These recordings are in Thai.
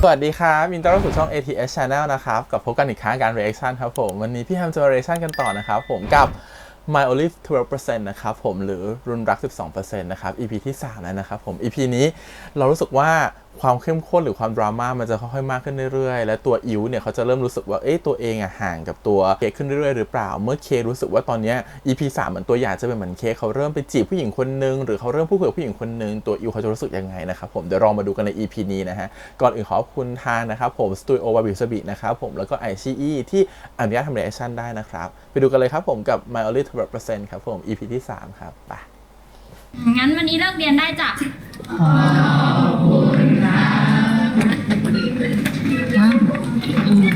สวัสดีครับยินดีต้อนรับสู่ช่อง ATS Channel นะครับกับพบกันอีกครั้งการ reaction ครับผมวันนี้พี่แฮมจะ reaction กันต่อนะครับผมกับ My Only 12% นะครับผมหรือรุนรัก 12% นะครับ EP ที่ 3 แล้วนะครับผม EP นี้เรารู้สึกว่าความเข้มข้นหรือความดราม่ามันจะค่อยๆมากขึ้นเรื่อยๆและตัวอิ๋วเนี่ยเขาจะเริ่มรู้สึกว่าตัวเองห่างกับตัวเคขึ้นเรื่อยๆหรือเปล่าเมื่อเครู้สึกว่าตอนนี้ EP 3เหมือนตัวอย่างจะเป็นเหมือนเคเขาเริ่มไปจีบผู้หญิงคนนึงหรือเขาเริ่มพูดคุยกับผู้หญิงคนนึงตัวอิ๋วเขาจะรู้สึกยังไงนะครับผมเดี๋ยวลองมาดูกันใน EP นี้นะฮะก่อนอื่นขอบคุณทางนะครับผมสตูดิโอวาบิสบินะครับผมแล้วก็ไอชีอีที่อนุญาตทำ reaction ได้นะครับไปดูกันเลยครับผมกับ My Only 12% ครับผม EP ที่ 3 ครับไปงั้นวันนี้เลิกเรียนได้จ้ะ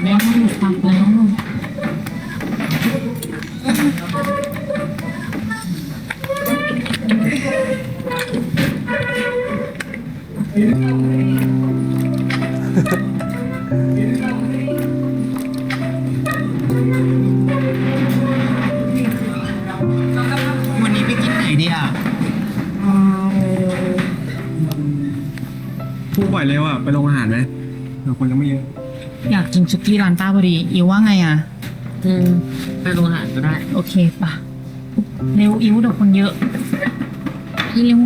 แม่ให้ฟังแล้ววันนี้ไปกินไหนดีอ่ะพูดบ่อยเร็วอ่ะไปโรงอาหารไหมเราคนยังไม่เยอะอยากกินสุกี้ร้านป้าพอดีอิวว่าไงอ่ะไปโรงอาหารก็ได้โอเคป่ะเร็วอิวเดี๋ยวคนเยอะเร็ว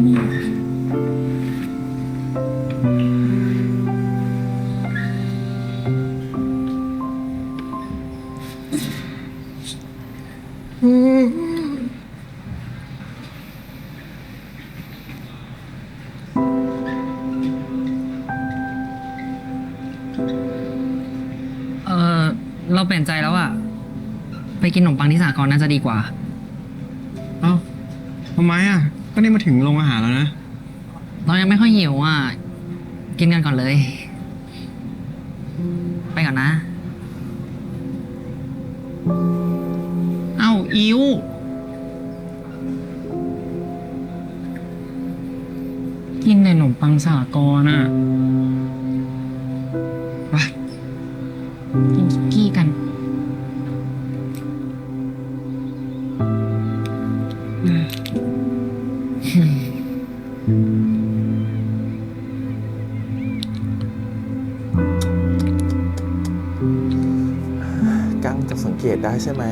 เราเปลี่ยนใจแล้วอะไปกินขนมปังที่สหกรณ์น่าจะดีกว่าเอ้าทำไมอ่ะก็นี่มาถึงโรงอาหารแล้วนะเรายังไม่ค่อยหิวอะกินกันก่อนเลย ไปก่อนนะเอ้าอิวกินในขนมปังสากรณ์อ่ะไปกินสุกี้กันกั้งจะสังเกตได้ใช่ไหม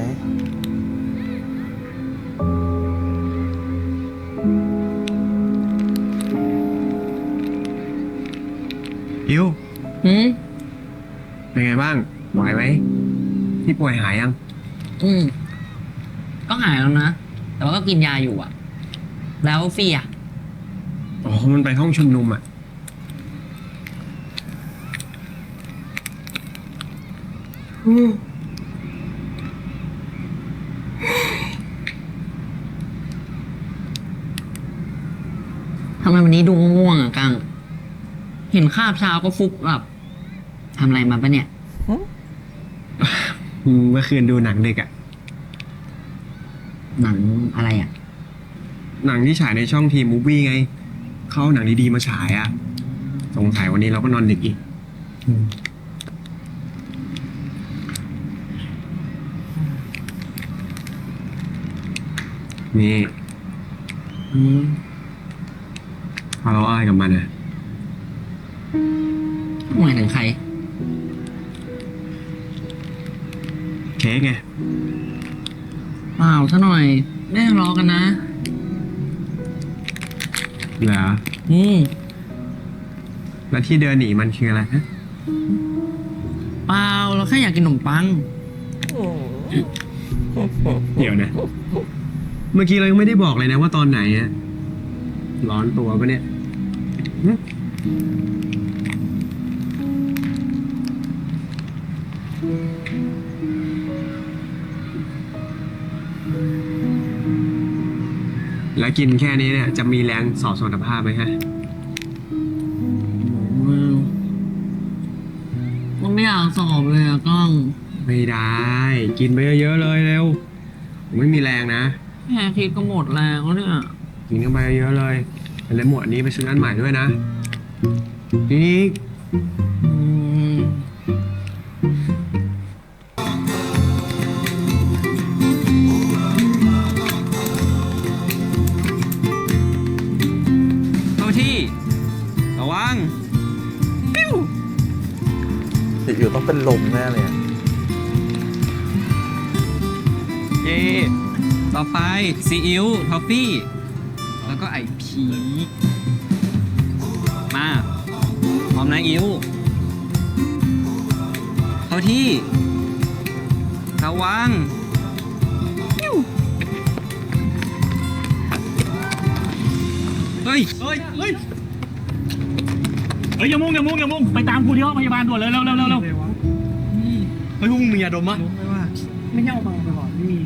อิวอืมเป็นไงบ้างไหวไหมที่ป่วยหายยังก็หายแล้วนะ แต่ว่าก็กินยาอยู่อะแล้วฟรีอะอ๋อมันไปห้องชุมนุมอ่ะทำไมวันนี้ดูง่วงๆอะกังเห็นคาบเช้าก็ฟุบแบบทำอะไรมาปะเนี่ย เมื่อคืนดูหนังเด็กอ่ะหนังอะไรอ่ะหนังที่ฉายในช่องทีมมูฟวี่ไงเขาเอาหนังดีๆมาฉายอ่ะสงสัยวันนี้เราก็นอนดึกอีกนี่พอเราอ้ายกับมันอ่ะหมายถึงใครเค้กไงเปล่าซะหน่อยไม่ทะเลาะกันนะเหรอแล้วที่เดินหนีมันคืออะไรฮะเปล่าเราแค่อยากกินขนมปังเดี๋ยวนะเมื่อกี้เรายังไม่ได้บอกเลยนะว่าตอนไหนอะร้อนตัวปะเนี่ยแล้วกินแค่นี้เนี่ยจะมีแรงสอบสมรรถภาพไหมฮะมันไม่อยากสอบเลยอะก้องไม่ได้กินไปเยอะๆเลยเร็วไม่มีแรงนะแค่คิดก็หมดแรงแล้วเนี่ยกินกันไปเยอะเลยแล้วหมวดนี้ไปซื้ออันใหม่ด้วยนะนี่ที่ระวังปิ้ว เป็นลมแน่เลยอะ เย่ต่อไปซีอิ๊วทอฟฟี่ แล้วก็ไอพีคมาพร้อมนะอิ๊วเข้าที่ระวังเฮ้ย เฮ้ยอย่ามุ่งไปตามกูที่ห้องพยาบาลด่วนเลยเร็วเฮ้ยพวกมึงมียาดมปะไม่ใช่เอามาไปก่อนไม่มี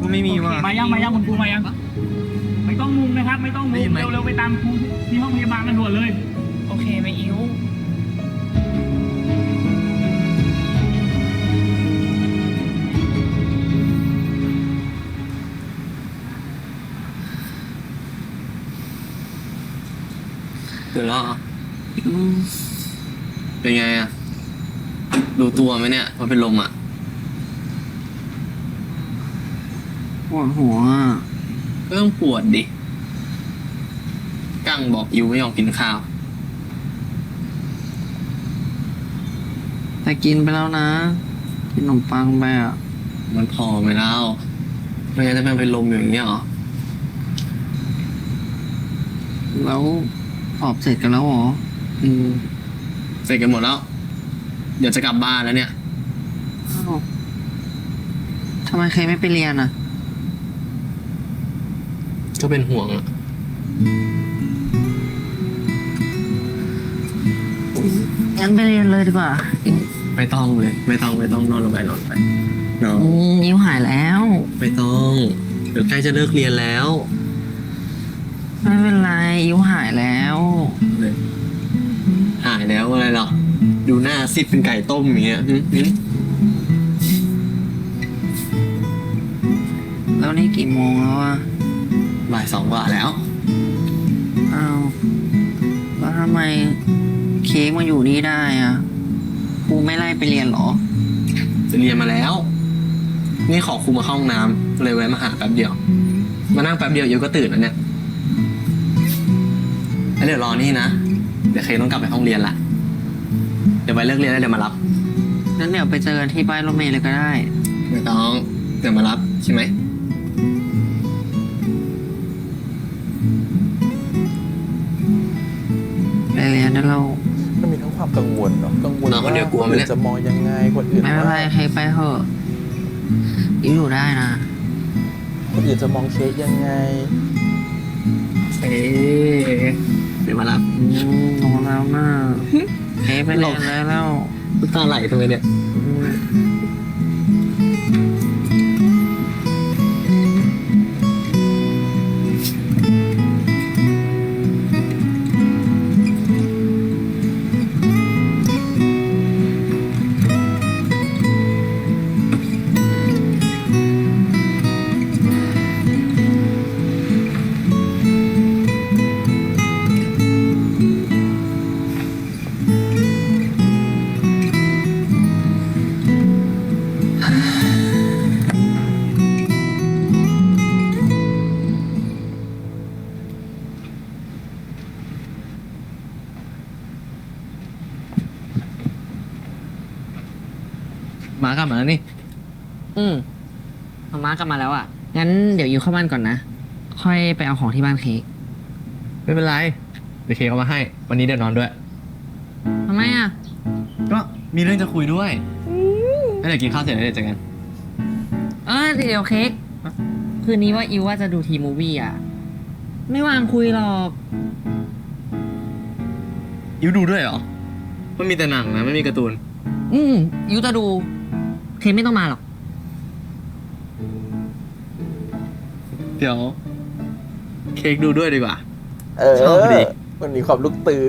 ก็ไม่มีว่ะ มายังคุณครูมายังไม่ต้องมุงนะครับไม่ต้องมุงเร็วไปตามครูที่ห้องพยาบาลกันด่วนเลย โอเคไหมอิว เดี๋ยวรอเป็นไงอะรู้ตัวไหมเนี่ยว่าเป็นลมอะ ปวดหัวอะ ก็ต้องปวดดิกั้งบอกยูไม่ยอมกินข้าว แต่กินไปแล้วนะ กินขนมปังไปอ่ะ มันพอไหมเล่าไม่งั้นจะเป็นลมอย่างเงี้ยเหรอ แล้วสอบเสร็จกันแล้วเหรอ อืมเสร็จกันหมดแล้ว เดี๋ยวจะกลับบ้านแล้วเนี่ย อ้าวทำไมเคยไม่ไปเรียนอ่ะ ก็เป็นห่วงอะ งั้นไปเรียนเลยดีกว่า ไม่ต้องเลยไม่ต้องนอนลงไปนอนไปนอน นิ้วหายแล้ว ไม่ต้องเดี๋ยวใกล้จะเลิกเรียนแล้ว ไม่เป็นไรอิวหายแล้ว หายแล้วอะไรหรอดูหน้าซีดเป็นไก่ต้มอย่างเงี้ยหึ แล้วนี่กี่โมงแล้วอ่ะ บ่าย 2 กว่าแล้ว อ้าวแล้วทำไมเค้กมาอยู่นี่ได้อ่ะครูไม่ไล่ไปเรียนเหรอ จะเรียนมาแล้ว นี่ขอครูมาเข้าห้องน้ำเลยแวะมาหาแป๊บเดียว มานั่งแป๊บเดียวเดี๋ยวก็ตื่นแล้วเนี่ยแล้วเดี๋ยวรอนี่นะ เดี๋ยวเคต้องกลับไปห้องเรียนละ เดี๋ยวไปเลิกเรียนแล้วเดี๋ยวมารับ งั้นเดี๋ยวไปเจอกันที่ป้ายรถเมล์เลยก็ได้ ไม่ต้อง เดี๋ยวมารับใช่ไหม ไปเรียนได้แล้ว มันมีทั้งความกังวลเนาะกังวล น้อง ว่า คนเดียวกลัว คน ไหม อื่ เนี่ย นจะมองยังไงคนอื่น ไม่เป็นไร ว่า เค้กไปเถอะอิวอยู่ได้นะ คนอื่นจะมองเค้กยังไง เอ๊เดี๋ยวมารับ นอนแล้วนะเค้กไปเรียนได้แล้ว น้ำตาไหลทำไมเนี่ย มากลับมาแล้วนี่ มากลับมาแล้วอ่ะ งั้นเดี๋ยวอยู่เข้าบ้านก่อนนะ ค่อยไปเอาของที่บ้านเค้ก ไม่เป็นไร เดี๋ยวเคเอามาให้ วันนี้เดี๋ยวนอนด้วย ทำไมอ่ะ ก็มีเรื่องจะคุยด้วยแล้วเดี๋ยวกินข้าวเสร็จแล้วเดี๋ยวเจอกัน เดี๋ยวเค้ก คืนนี้ว่าอิวว่าจะดูทีมูวี่อ่ะ ไม่วางคุยหรอก ยูดูด้วยเหรอ มันมีแต่หนังนะไม่มีการ์ตูน อิวจะดู เค้กไม่ต้องมาหรอก เดี๋ยว เค้กดูด้วยดีกว่า เออ ชอบดิ มันมีความลุกตื้อ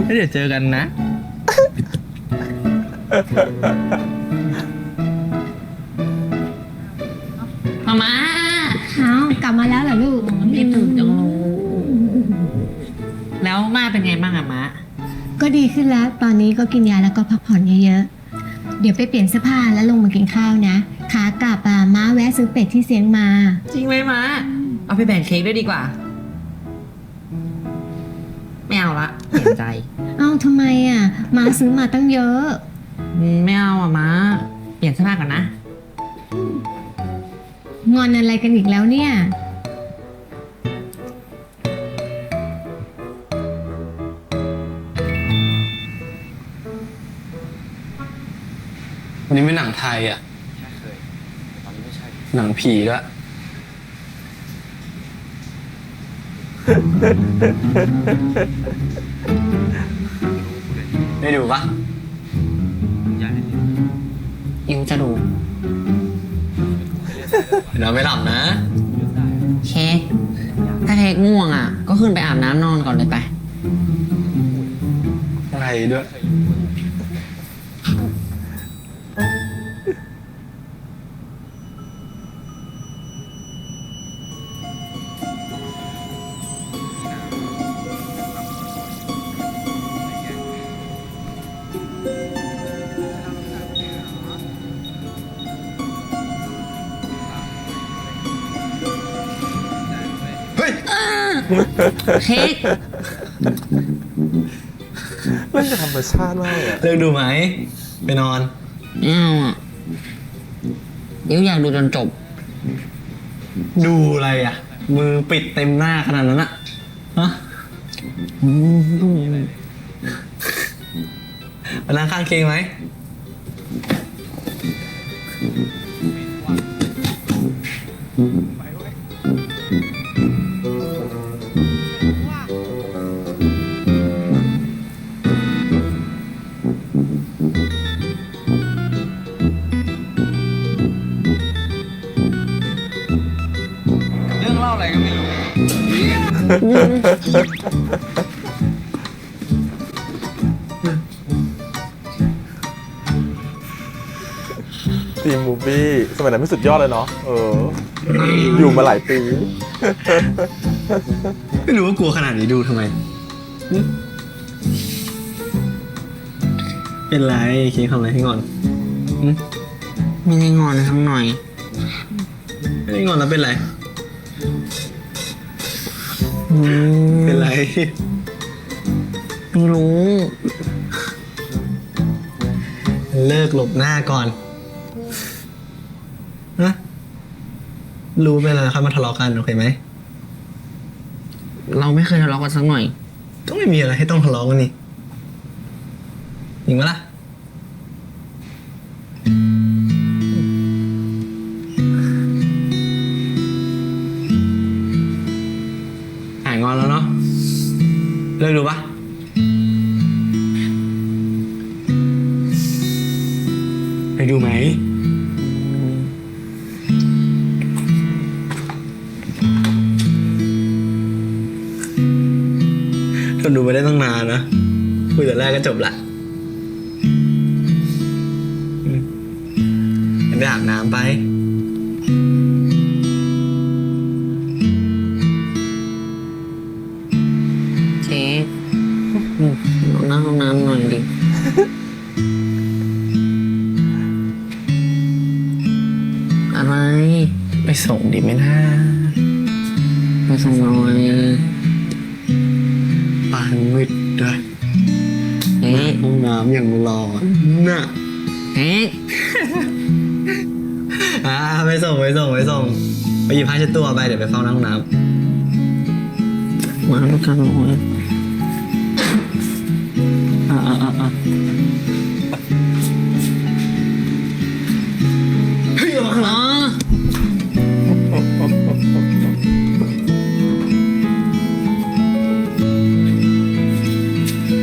แล้วเดี๋ยวเจอกันนะ มา เอากลับมาแล้วเหรอลูก พี่ตื่นจังเลยแล้วมาเป็นไงบ้างอะมะ ก็ดีขึ้นแล้ว ตอนนี้ก็กินยาแล้วก็พักผ่อนเยอะๆ เดี๋ยวไปเปลี่ยนเสื้อผ้าแล้วลงมากินข้าวนะ ขากลับม้าแวะซื้อเป็ดที่เสียงมา จริงไหมมะ เอาไปแบ่งเค้กด้วยดีกว่า ไม่เอาละเปลี่ยนใจ เอ้าทำไมม้าซื้อมาตั้งเยอะ ไม่เอาอ่ะม้าเปลี่ยนเสื้อผ้าก่อนนะ งอนอะไรกันอีกแล้วเนี่ย วันนี้เป็นหนังไทยอ่ะหนังผีด้วยได้ดูปะ อิวจะดู เดี๋ยวไม่หลับนะ เค้กถ้าเค้กง่วงอ่ะ ก็ขึ้นไปอาบน้ำนอนก่อนเลยไป อะไรด้วย เค้ก เล่นกับธรรมชาติมากเลยอะ เลิกดูไหม ไปนอน ไม่เอาอ่ะอิวอยากดูจนจบ ดูอะไรอ่ะ มือปิดเต็มหน้าขนาดนั้นอะฮะมานั่งข้างเคียงไหม เรื่องเล่าอะไรก็ไม่รู้ ทีมมูฟี่สมัยนั้นไม่สุดยอดเลยเนาะอยู่มาหลายปี ไม่รู้ว่ากลัวขนาดนี้ดูทำไม เป็นไรเคียงทำอะไรให้งอน ไม่ได้งอนทั้งหน่อย ไม่ได้งอนแล้วเป็นไร เป็นไร ไม่รู้ เลิกหลบหน้าก่อนนะรู้ไปแล้วนะครับมาทะเลาะกันโอเคไหม เราไม่เคยทะเลาะกันสักหน่อย ก็ไม่มีอะไรให้ต้องทะเลาะกันนี่จริงปะล่ะหายงอนแล้วเนาะเลิกดูปะไปดูไหมทนดูไม่ได้ตั้งนานนะคุยแต่แรกก็จบละไปอาบน้ำไป เค้กเรานั่งห้องน้ำหน่อยดิ อะไร ไปส่งดิไม่น่า ไปส่งหน่อย ปานมืดด้วย เค้ก ห้องน้ำอย่างรอน่ะ เค้ก ไปส่งไปหยิบผ้าเช็ดตัวไปเดี๋ยวไปเฝ้าห้องน้ มาลูกกันหน่อย ำเฮ้ยเอาข้างหลัง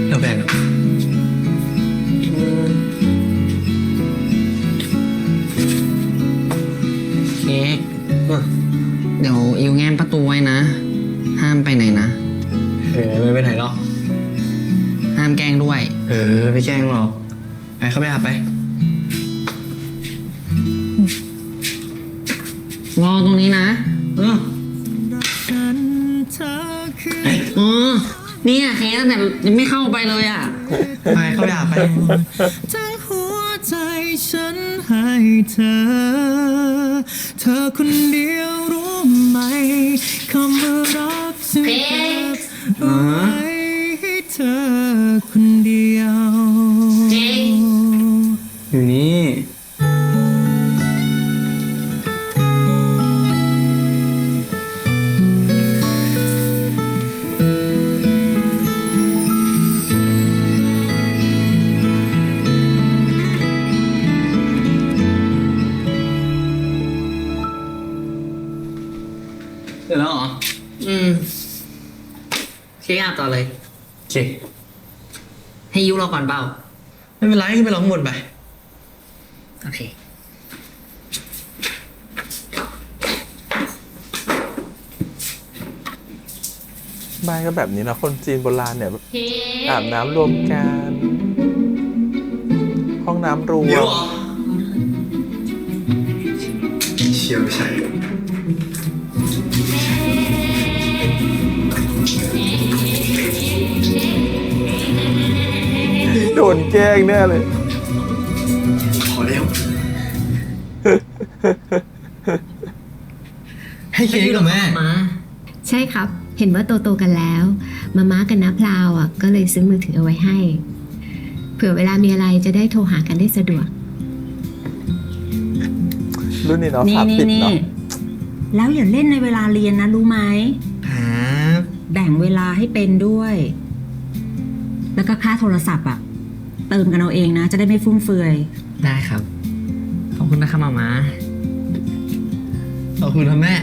เราแบ่งกัน เค้กเดี๋ยวอิวแง้มประตูไว้นะ ห้ามไปไหนนะ ไม่ไปไหนหรอก ห้ามแกล้งด้วย ไม่แกล้งหรอกไปเข้าไปอาบไป รอตรงนี้นะเนี่ยเค้กตั้งแต่ยังไม่เข้าไปเลยอ่ะ ไปเข้าไปอาบไป ทั้งหัวใจฉันให้เธอ เธอคนเดียวรู้ไหมคำว่ารักฉันเก็บเอาไว้ให้เธอคนเดียว จริง เสร็จแล้วเหรอ เค้กอ่ะต่อเลย โอเค ให้ยุรอก่อนเปล่า ไม่เป็นไรขึ้นไปร้องบนไป โอเค บ้านก็แบบนี้นะคนจีนโบราณเนี่ยแบบอาบน้ำรวมกัน ห้องน้ำรวม เดี๋ยวเหรอเชียวใช่ โดนแกล้งแน่เลย พอแล้ว ให้เค้กเหรอแม่ มา ใช่ครับ เห็นว่าโตๆกันแล้ว มาม่ากับน้าพลาวอ่ะก็เลยซื้อมือถือเอาไว้ให้ เผื่อเวลามีอะไรจะได้โทรหากันได้สะดวก รุ่นนี้เนาะ นี่ ฝา นี่ ปิด นี่ เนาะ แล้วอย่าเล่นในเวลาเรียนนะรู้ไหม ครับ แบ่งเวลาให้เป็นด้วย แล้วก็ค่าโทรศัพท์อะเติมกันเอาเองนะ จะได้ไม่ฟุ่มเฟือย ได้ครับ ขอบคุณนะครับมาม่า ขอบคุณครับแม่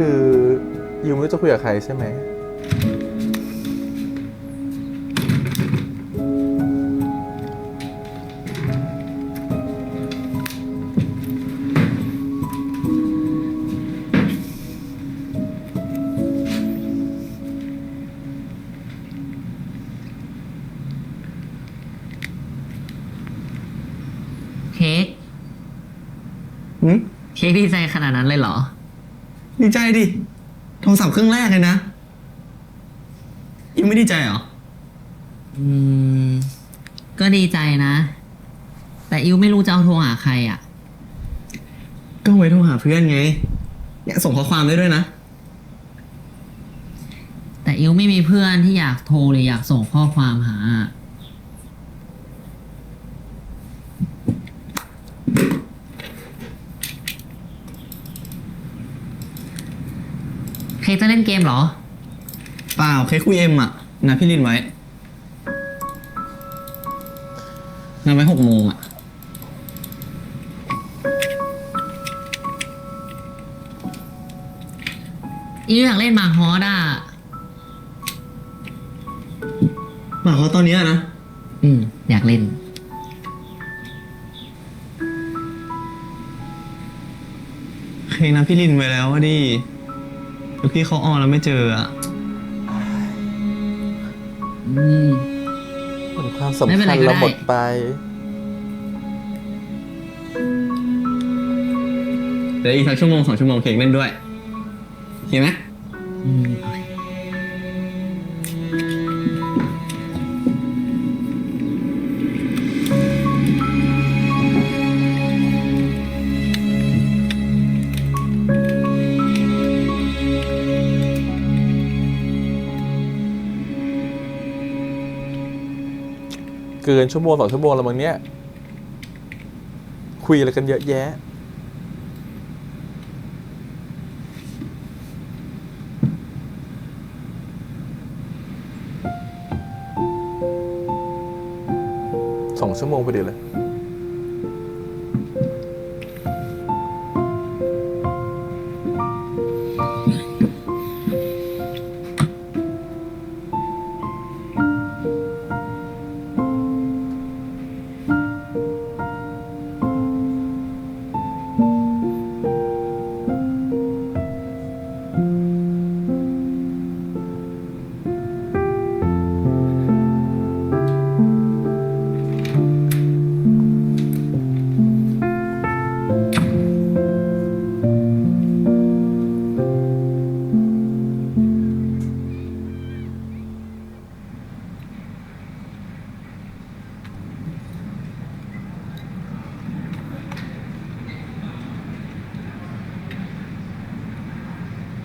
คือยูไม่รู้จะคุยกับใครใช่ไหม เค้ก หืม เค้กดีใจขนาดนั้นเลยเหรอ ดีใจดิ โทรศัพท์เครื่องแรกเลยนะยังไม่ดีใจเหรอ ก็ดีใจนะ แต่อิวไม่รู้จะเอาโทรหาใครอ่ะ ก็ไว้โทรหาเพื่อนไงเนี่ยส่งข้อความได้ด้วยนะ แต่อิวไม่มีเพื่อนที่อยากโทรหรืออยากส่งข้อความหา เค้กจะเล่นเกมเหรอ เปล่าแค่คุยเอ็มอ่ะนะพี่ลินไว้นัดไว้6 โมงอ่ะ อิวอยากเล่นหมากฮอสอ่ะ หมายความตอนนี้นะ อยากเล่น เคยนัดพี่ลินไว้แล้วว่าดิแล้วพี่เขาออนแล้วไม่เจออ่ะ เหมือนความสำ ไม่เป็น คั ไร ญ ก็ได้ เราหมดไป เดี๋ยวอีกสัก1-2 ชั่วโมงเค้กเล่นด้วยโอเคไหม เกิน1-2 ชั่วโมงแล้วมั้งเนี่ย คุยอะไรกันเยอะแยะ 2 ชั่วโมงพอดีเลย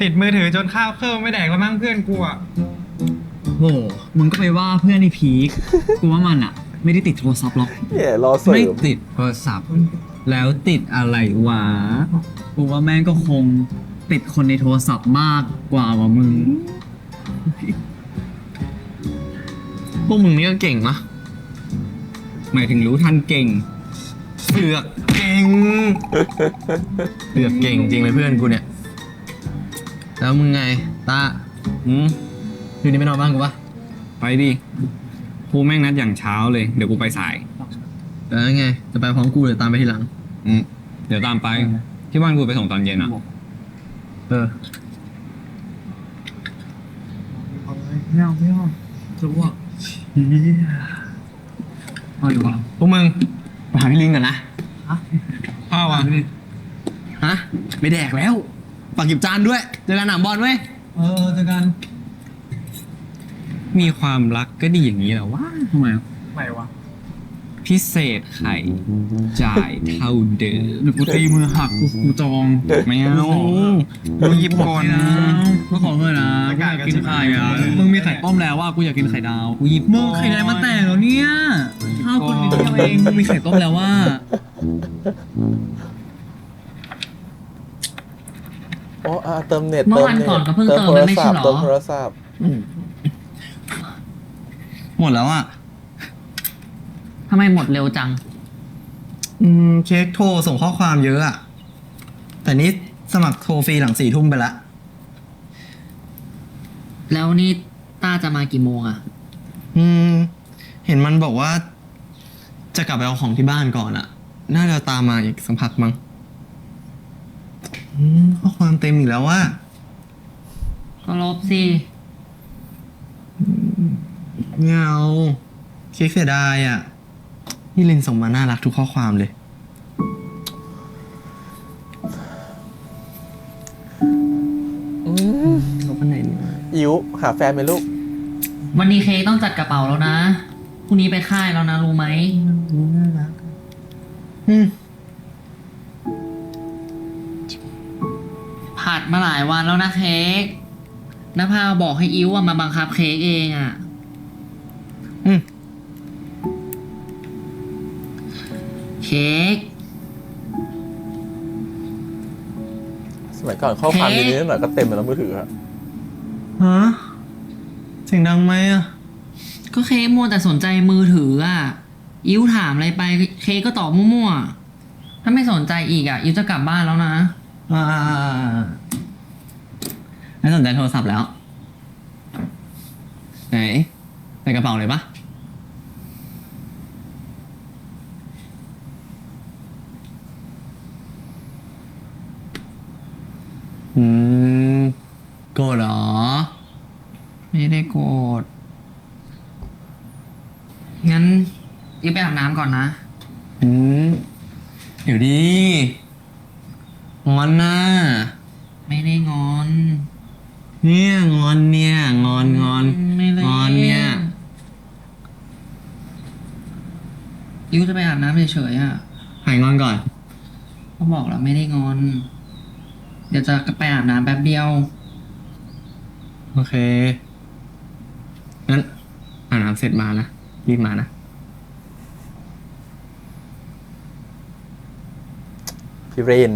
ติดมือถือจนข้าวเครื่องไม่แดกแล้วมั้งเพื่อนกูอ่ะ โห มึงก็ไปว่าเพื่อนในพีค กูว่ามันอะไม่ได้ติดโทรศัพท์หรอก แย่รอเสริ ไม่ ม ติดโทรศัพท์ แล้วติดอะไรวะกูว่าแม่งก็คงติดคนในโทรศัพท์มากกว่าว่ะมึง พวกมึงนี่ก็เก่งนะ หมายถึงรู้ทันเก่ง เสือกเก่งเสือกเก่งจริงเลยเพื่อนกูเนี่ย แล้วมึงไงตาคืนนี้ไม่นอนบ้านกูปะ ไปดิกูแม่งนัดอย่างเช้าเลย เดี๋ยวกูไปสาย แล้วไงจะไปพร้อมกูหรือตามไปทีหลัง เดี๋ยวตามไป ที่บ้านกูไปส่งตอนเย็นอ่ะ เออ ไม่เอาจะว่าเอาดีกว่า พวกมึงไปหาพี่ลิงก่อนนะ ข้าวอ่ะ ฮะไม่แดกแล้วฝากหยิบจานด้วยเจอกันหนังบอลเว้ย เจอกัน มีความรักก็ดีอย่างนี้แหละว่าทำไมวะพิเศษไข่จ่ายเท่าเดิมหรือกูตีมือหักกูจองไม่เอากูหยิบก่อนนะก็ขอเงินนะกูอยากกินไข่อ่ะมึงมีไข่ต้มแล้วว่ากูอยากกินไข่ดาวกูหยิบมึงไข่แดงมาแต่งแล้วเนี่ยข้าวคนนิดเดียวเองมึงมีไข่ต้มแล้วว่า โอ้เติมเน็ต เมื่อวันก่อนก็เพิ่งเติมไปไม่ใช่เหรอ เติมโทรศัพท์ หมดแล้วอ่ะ ทำไมหมดเร็วจัง เช็คโทรส่งข้อความเยอะอ่ะ แต่นี่สมัครโทรฟรีหลัง4 ทุ่มไปละ แล้วนี่ต้าจะมากี่โมงอะ เห็นมันบอกว่า จะกลับไปเอาของที่บ้านก่อนอ่ะ น่าจะตามมาอีกสักพักมั้งข้อความเต็มอีกแล้วว่า ก็ลบสิ ไม่เอาเค้กเสียดายอ่ะพี่ลินส่งมาน่ารักทุกข้อความเลยเขาไปไหนเนี่ย อิ๋วหาแฟนไหมลูก วันนี้เค้กต้องจัดกระเป๋าแล้วนะพรุ่งนี้ไปค่ายแล้วนะรู้ไหม น่ารักผัดมาหลายวันแล้วนะเค้กนภาบอกให้อิ๊วอะมาบังคับเค้กเองอะเค้ก สมัยก่อนข้อความนิดๆหน่อยก็เต็มไปแล้วมือถืออะ ฮะเสียงดังไหมอ่ะ ก็เค้กมัวแต่สนใจมือถืออะอิ๊วถามอะไรไปเค้กก็ตอบมั่วๆถ้าไม่สนใจอีกอะอิ๊วจะกลับบ้านแล้วนะ ไม่สนใจโทรศัพท์แล้ว ไหนใส่กระเป๋าเลยปะโกรธเหรอ ไม่ได้โกรธงั้นอิ๊วไปอาบน้ำก่อนนะ เดี๋ยวดีงอนนะ ไม่ได้งอน เนี่ยงอนเนี่ยงอน ไม่ได้ งอนเนี่ย อิ๊วจะไปอาบน้ำเฉยๆอะ หายงอนก่อน เขาบอกแล้วไม่ได้งอน เดี๋ยวจะไปอาบน้ำแป๊บเดียว โอเค งั้นอาบน้ำเสร็จมานะ รีบมานะ พี่เรน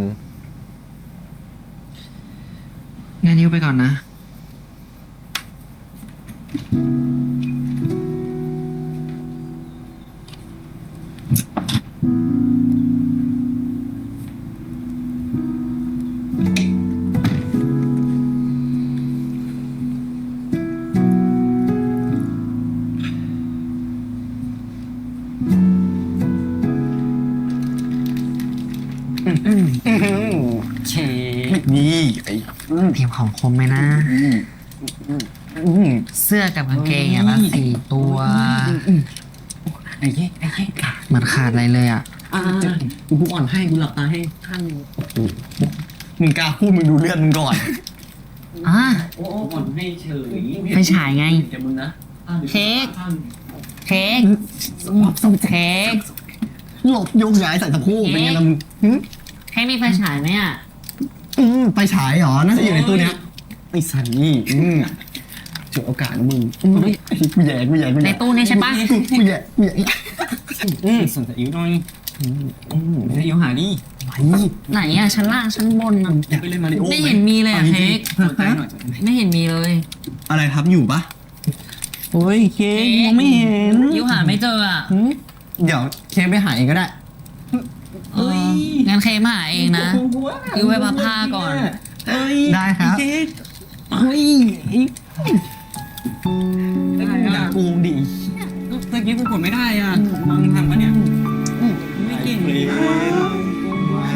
งั้นอิ๊วไปก่อนนะ นี่ไอ้ เตรียมของคมไหมนะ เสื้อกับกางเกงอย่างละ4 ตัว ไอ้เย้ มันขาดอะไรเลยอ่ะ กูอ่อนให้กูหลับตาให้ข้างมึงกล้าพูดมึงดูเลือดมึงก่อน อ่ะ โอ้อ่อนให้เฉย ไฟฉายไง เดี๋ยวมึงนะ เค้ก เค้ก เค้ก หลบโยกย้ายใส่ตะโพกเป็นไงล่ะมึง เค้กมีไฟฉายไหมอ่ะ ไปฉายเหรอ น่าจะอยู่ในตู้เนี้ยไอ้สันนี่จุดโอกาสนะมึงกูแย่ ในตู้นี้ใช่ปะ กูแย่ สนใจอิ๊วหน่อย อิวหาดิ ไหนอ่ะชั้นล่างชั้นบนอ่ะ อยากไปเล่นมาริโอ ไม่เห็นมีเลยอ่ะเค้ก สนใจหน่อย ไม่เห็นมีเลย อะไรครับอยู่ปะโอ้ยเค้กมองไม่เห็น อิวหาไม่เจออ่ะ เดี๋ยวเค้กไปหาเองก็ได้ เอ้ยงั้นเค้กมาหาเองนะอิวไปพับผ้าก่อน ได้ครับ เค้กเฮ้ยอย่าโกงดิตะกี้กูกดไม่ได้อ่ะมึงทำปะเนี่ยไม่เก่งเลย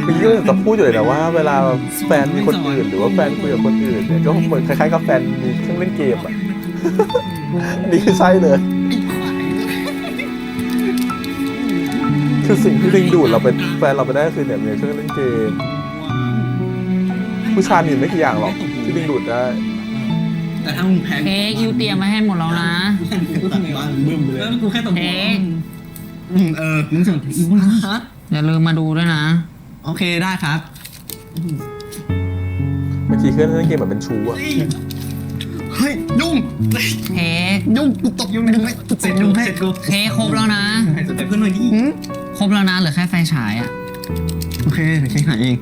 เมื่อกี้ก็จะพูดอยู่เลยนะว่าเวลาแฟนมีคนอื่นหรือว่าแฟนคุยกับคนอื่นเนี่ยก็เหมือนคล้ายๆกับแฟนมีเครื่องเล่นเกมอ่ะ นี่คือใช่เลย คือสิ่งที่ดึงดูดเราเป็นแฟนเราไปได้คือเนี่ยมีเครื่องเล่นเกม ผู้ชายมีไม่กี่อย่างหรอกที่ดึงดูดได้ แต่ถ้ามึงแพ้ เค้กอิวเตรียมมาให้หมดแล้วนะ กูทำไงวะบึ้มไปเลยแล้วกูแค่ตบ เค้ก มึงสนใจอิวฮะ อย่าลืมมาดูด้วยนะ โอเคได้ครับ เมื่อกี้เครื่องเล่นเกมแบบเป็นชูอ่ะ เฮ้ยยุ่ง เค้ก ยุ่งกูตบยุ่งไม่เสร็จยุ่งให้ เสร็จกู เค้กครบแล้วนะ ให้สนใจเพื่อนหน่อยดิ ครบแล้วนะเหลือแค่ไฟฉายอ่ะ โอเคเดี๋ยวเค้กหาเอง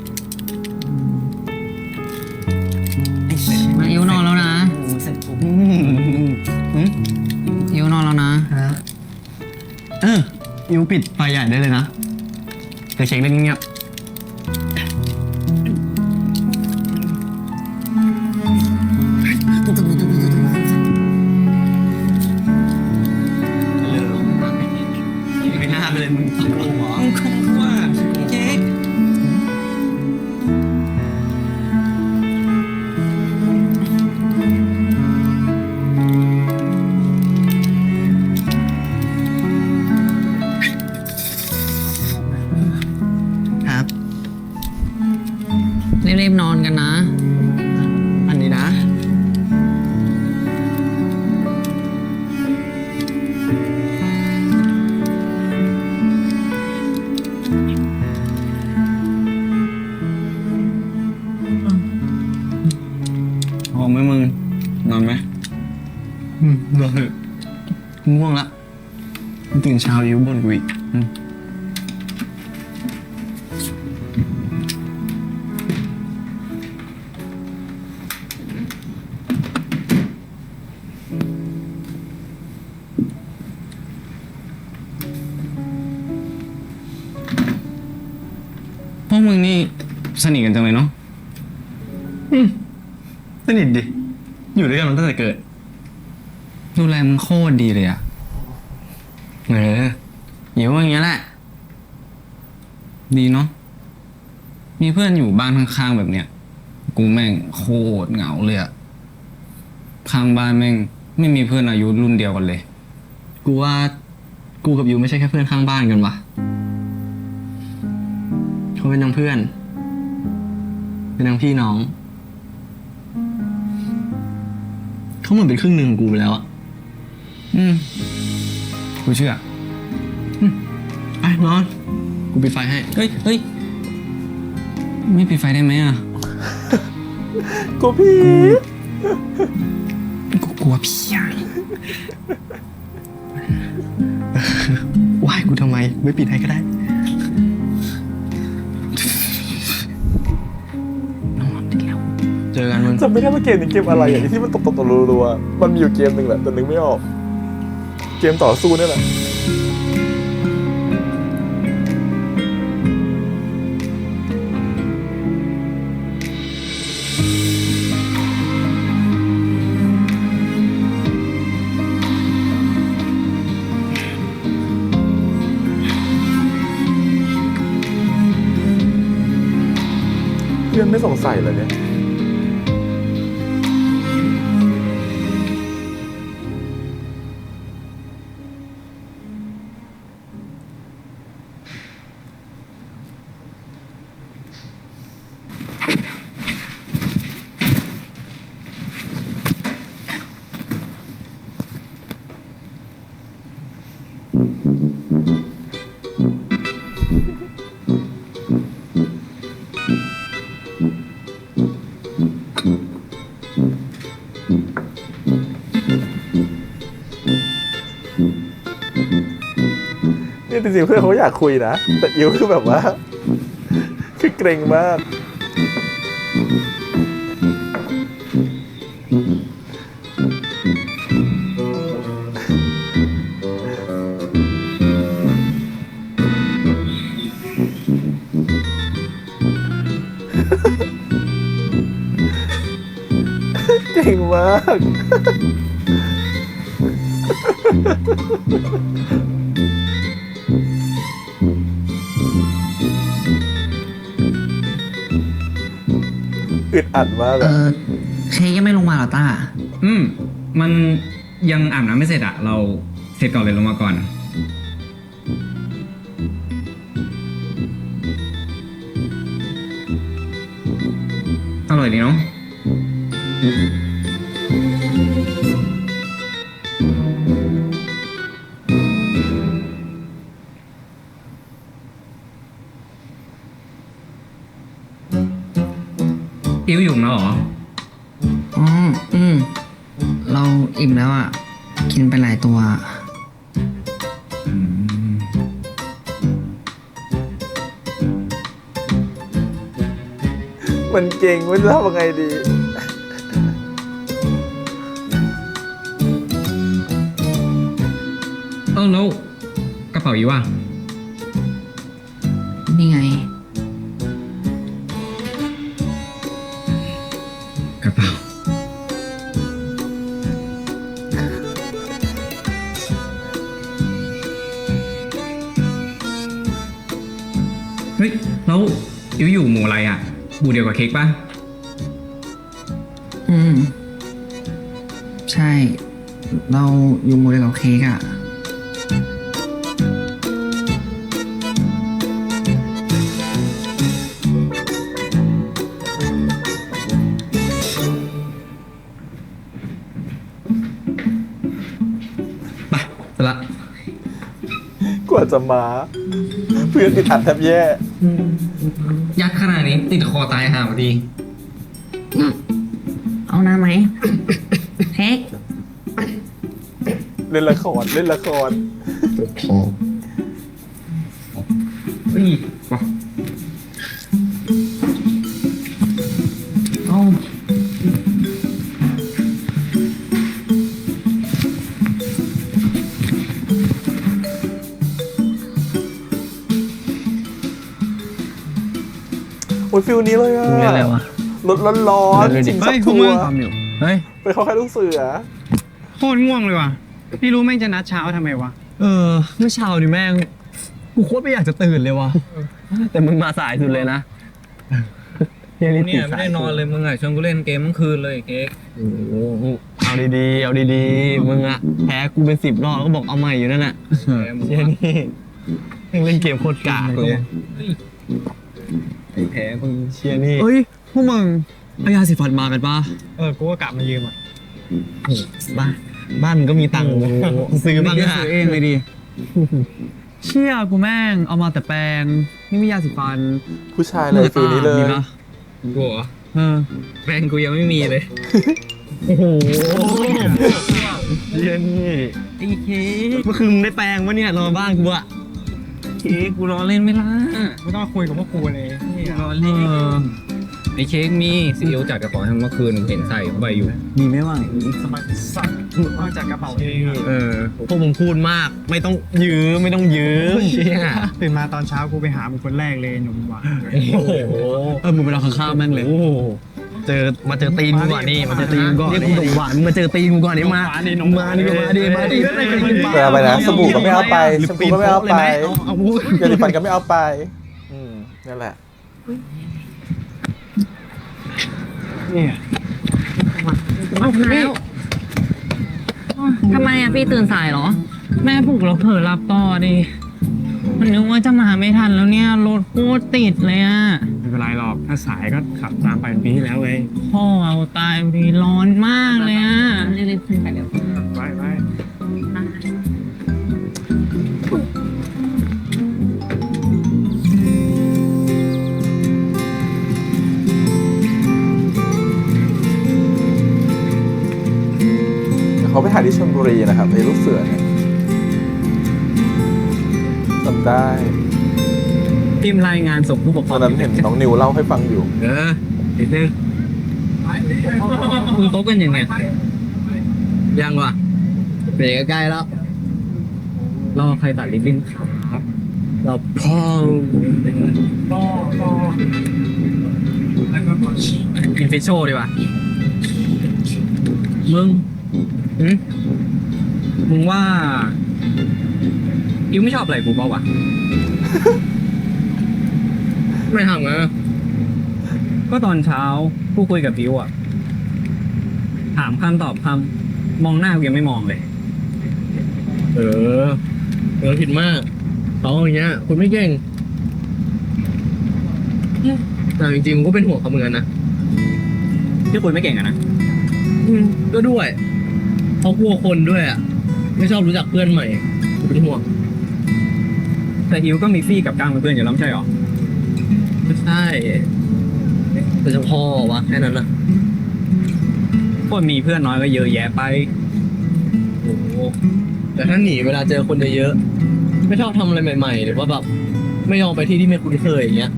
มาอิวนอนแล้วนะ เสร็จกู อิวนอนแล้วนะ อิวปิดไฟใหญ่ได้เลยนะเดี๋ยวเค้กเล่นเงียบไม่น่าไปเลยมึงตกลงเหรอ มึงคงว่าเค้ก ครับ รีบๆนอนกันนะ อันนี้นะพอไหมมึงนอนไหมนอนเถอะง่วงละตื่นเช้ายิ้วบนกูอีกพวกมึงนี่สนิทกันจังเลยเนาะสนิทดิ อยู่ด้วยกันมาตั้งแต่เกิด ดูแลมึงโคตรดีเลยอะอยู่ว่าอย่างเงี้ยแหละ ดีเนาะ มีเพื่อนอยู่บ้านข้างๆแบบเนี้ย กูแม่งโคตรเหงาเลยอะข้างบ้านแม่งไม่มีเพื่อนอายุรุ่นเดียวกันเลย กูว่ากูกับยูไม่ใช่แค่เพื่อนข้างบ้านกันวะเขาเป็นทั้งเพื่อน เป็นทั้งพี่น้อง เขาเหมือนเป็นครึ่งหนึ่งของกูไปแล้วอะกูเชื่อไปนอน กูปิดไฟให้ เฮ้ยไม่ปิดไฟได้ไหมอ่ะ กูพี่ กูกลัวผีอ่ะ วายกูทำไม ไม่ปิดให้ก็ได้ นอนได้แล้ว เจอกันมึง จำไม่ได้ว่าเกมนี้เกมอะไรอย่างที่มันตบๆรัวๆมันมีอยู่เกมหนึ่งแหละแต่นึกไม่ออก เกมต่อสู้นี่แหละ เพื่อนไม่สงสัยเลยเนี่ย คือจริงๆเพื่อนเขาอยากคุยนะ แต่อิวคือแบบว่า คือเกรงมาก เก่งมาก อึดอัดมากอะ เค้กยังไม่ลงมาเหรอต้า มันยังอาบน้ำไม่เสร็จอะเราเสร็จก่อนเลยลงมาก่อน อร่อยดีเนาะอิ้วหยุ่มแล้วเหรอ อ๋อ เราอิ่มแล้วอ่ะ กินไปหลายตัว มันเก่งไม่รู้จะทำยังไงดี แล้วกระเป๋าอีวะ นี่ไง กระเป๋า เฮ้ย แล้วอิ้วอยู่หมู่อะไรอ่ะหมู่เดียวกับเค้กป่ะ ใช่ เราอยู่หมู่เดียวกับเค้กอ่ะ ไปเสร็จละ กว่าจะมา เพื่อนติดอัดแทบแย่ ยักษ์ขนาดนี้ติดคอตายห่าพอดี เอาน้ำไหม เค้ก เล่นละคร เล่นละคร เฮ้ยว้า เอา โอ้ยฟิลนี้เลยอะ เล่นอะไรวะ รถร้อนๆชิงสักทัวร์ เฮ้ย ไปเข้าค่ายลูกเสือ โคตรง่วงเลยว่ะไม่รู้แม่งจะนัดเช้าทำไมวะ เมื่อเช้าดิแม่ง กูโคตรไม่อยากจะตื่นเลยว่ะ แต่มึงมาสายสุดเลยนะ เนี่ยไม่ได้นอนเลยมึงอ่ะชวนกูเล่นเกมเมื่อคืนเลยเค้ก โอ้โหเอาดีๆ เอาดีๆ มึงอะแพ้กูเป็น10 รอบแล้วก็บอกเอาใหม่อยู่นั่นน่ะเชี่ยนี่ยังเล่นเกมโคตรกากเลย แพ้มึง เชี่ยนี่เอ้ย พวกมึงเอายาสีฟันมากันปะ กูก็กลับมายืมอ่ะ บ้านมึงก็มีตังค์ซื้อบ้างอะ ซื้อเองเลยดิ เชี่ยกูแม่งเอามาแต่แปรงไม่มียาสีฟัน ผู้ชายเลยฟิลนี้เลย มีปะ กูเหรอ เออ แฟนกูยังไม่มีเลย โอ้โหเชี่ยนี่ไอ้เค้กเมื่อคืนมึงได้แปรงปะเนี่ยนอนบ้านกูอะ เค้กกูรอเล่นไม่ล่ะ ไม่ต้องมาคุยกับพวกกูเลยนี่ รอเล่นไอ้เค้กมีซีอิ๊วจัดกระเป๋าให้เมื่อคืนเห็นใส่เข้าไปอยู่ มีไหมวะ สบายสัตว์มาจากกระเป๋าเองอะ พวกมึงพูดมากไม่ต้องยืมไม่ต้องยืม เชี่ย ตื่นมาตอนเช้ากูไปหามึงคนแรกเลยหนุ่มหวาน โอ้โหมึงไปรอข้างๆแม่งเลยมาเจอตีนกูก่อนนี่มาเจอตีนกูก่อนนี่กูดกหวานมึงมาเจอตีนกูก่อนนี่มานี่ก็มาดิ เวลาไปนะสบู่ก็ไม่เอาไปแชมพูก็ไม่เอาไป เอา ยาสีฟันก็ไม่เอาไป นั่นแหละ เนี่ย เอาแล้วทำไมอ่ะพี่ตื่นสายเหรอ แม่ปลุกเราเผลอหลับต่อดิมันนึกว่าจะมาไม่ทันแล้วเนี่ยรถโคตรติดเลยอ่ะไม่เป็นไรหรอกถ้าสายก็ขับตามไปเป็นปีที่แล้วเลยพ่อเอาตายปีร้อนมากเลยอ่ะ รีบๆขึ้นไปเดี๋ยว ไป เขาไปถ่ายที่ชลบุรีนะครับไอ้ลูกเสือเนี่ยจำ ำได้ พิมพ์รายงานส่งผู้ปกคร ต อ อง นนั้นเห็นน้องนิวเล่าให้ฟังอยู่ นิดนึงมึงคบกันยังไงยังวะเบรกใกล้แล้วรอใครตัดลิบบิ้นครับเราพ่อกินฟิชโชดีกว่ามึงว่าอิวไม่ชอบอะไรกูเปล่าวะ ไม่ทำนะก็ตอนเช้ากูคุยกับอิวอะถามคำตอบคำมองหน้ากูยังไม่มองเลย ผิดมากเขาอย่างเงี้ยคุณไม่เก่งแต่จริงๆก็เป็นห่วงเขาเหมือนกันนะ ที่คุยไม่เก่งอะนะ ก็ด้วยเขากลัวคนด้วยอ่ะไม่ชอบรู้จักเพื่อนใหม่เป็นห่วง แต่อิวก็มีฟี่กับก้างเป็นเพื่อนอยู่แล้วไม่ใช่หรอ ไม่ใช่แต่จะพอวะแค่นั้นอ่ะ คนมีเพื่อนน้อยก็เยอะแยะไป โอ้โหแต่ถ้าหนีเวลาเจอคนเยอะๆไม่ชอบทำอะไรใหม่ๆหรือว่าแบบไม่ยอมไปที่ที่ไม่คุ้นเคยอย่างเงี้ย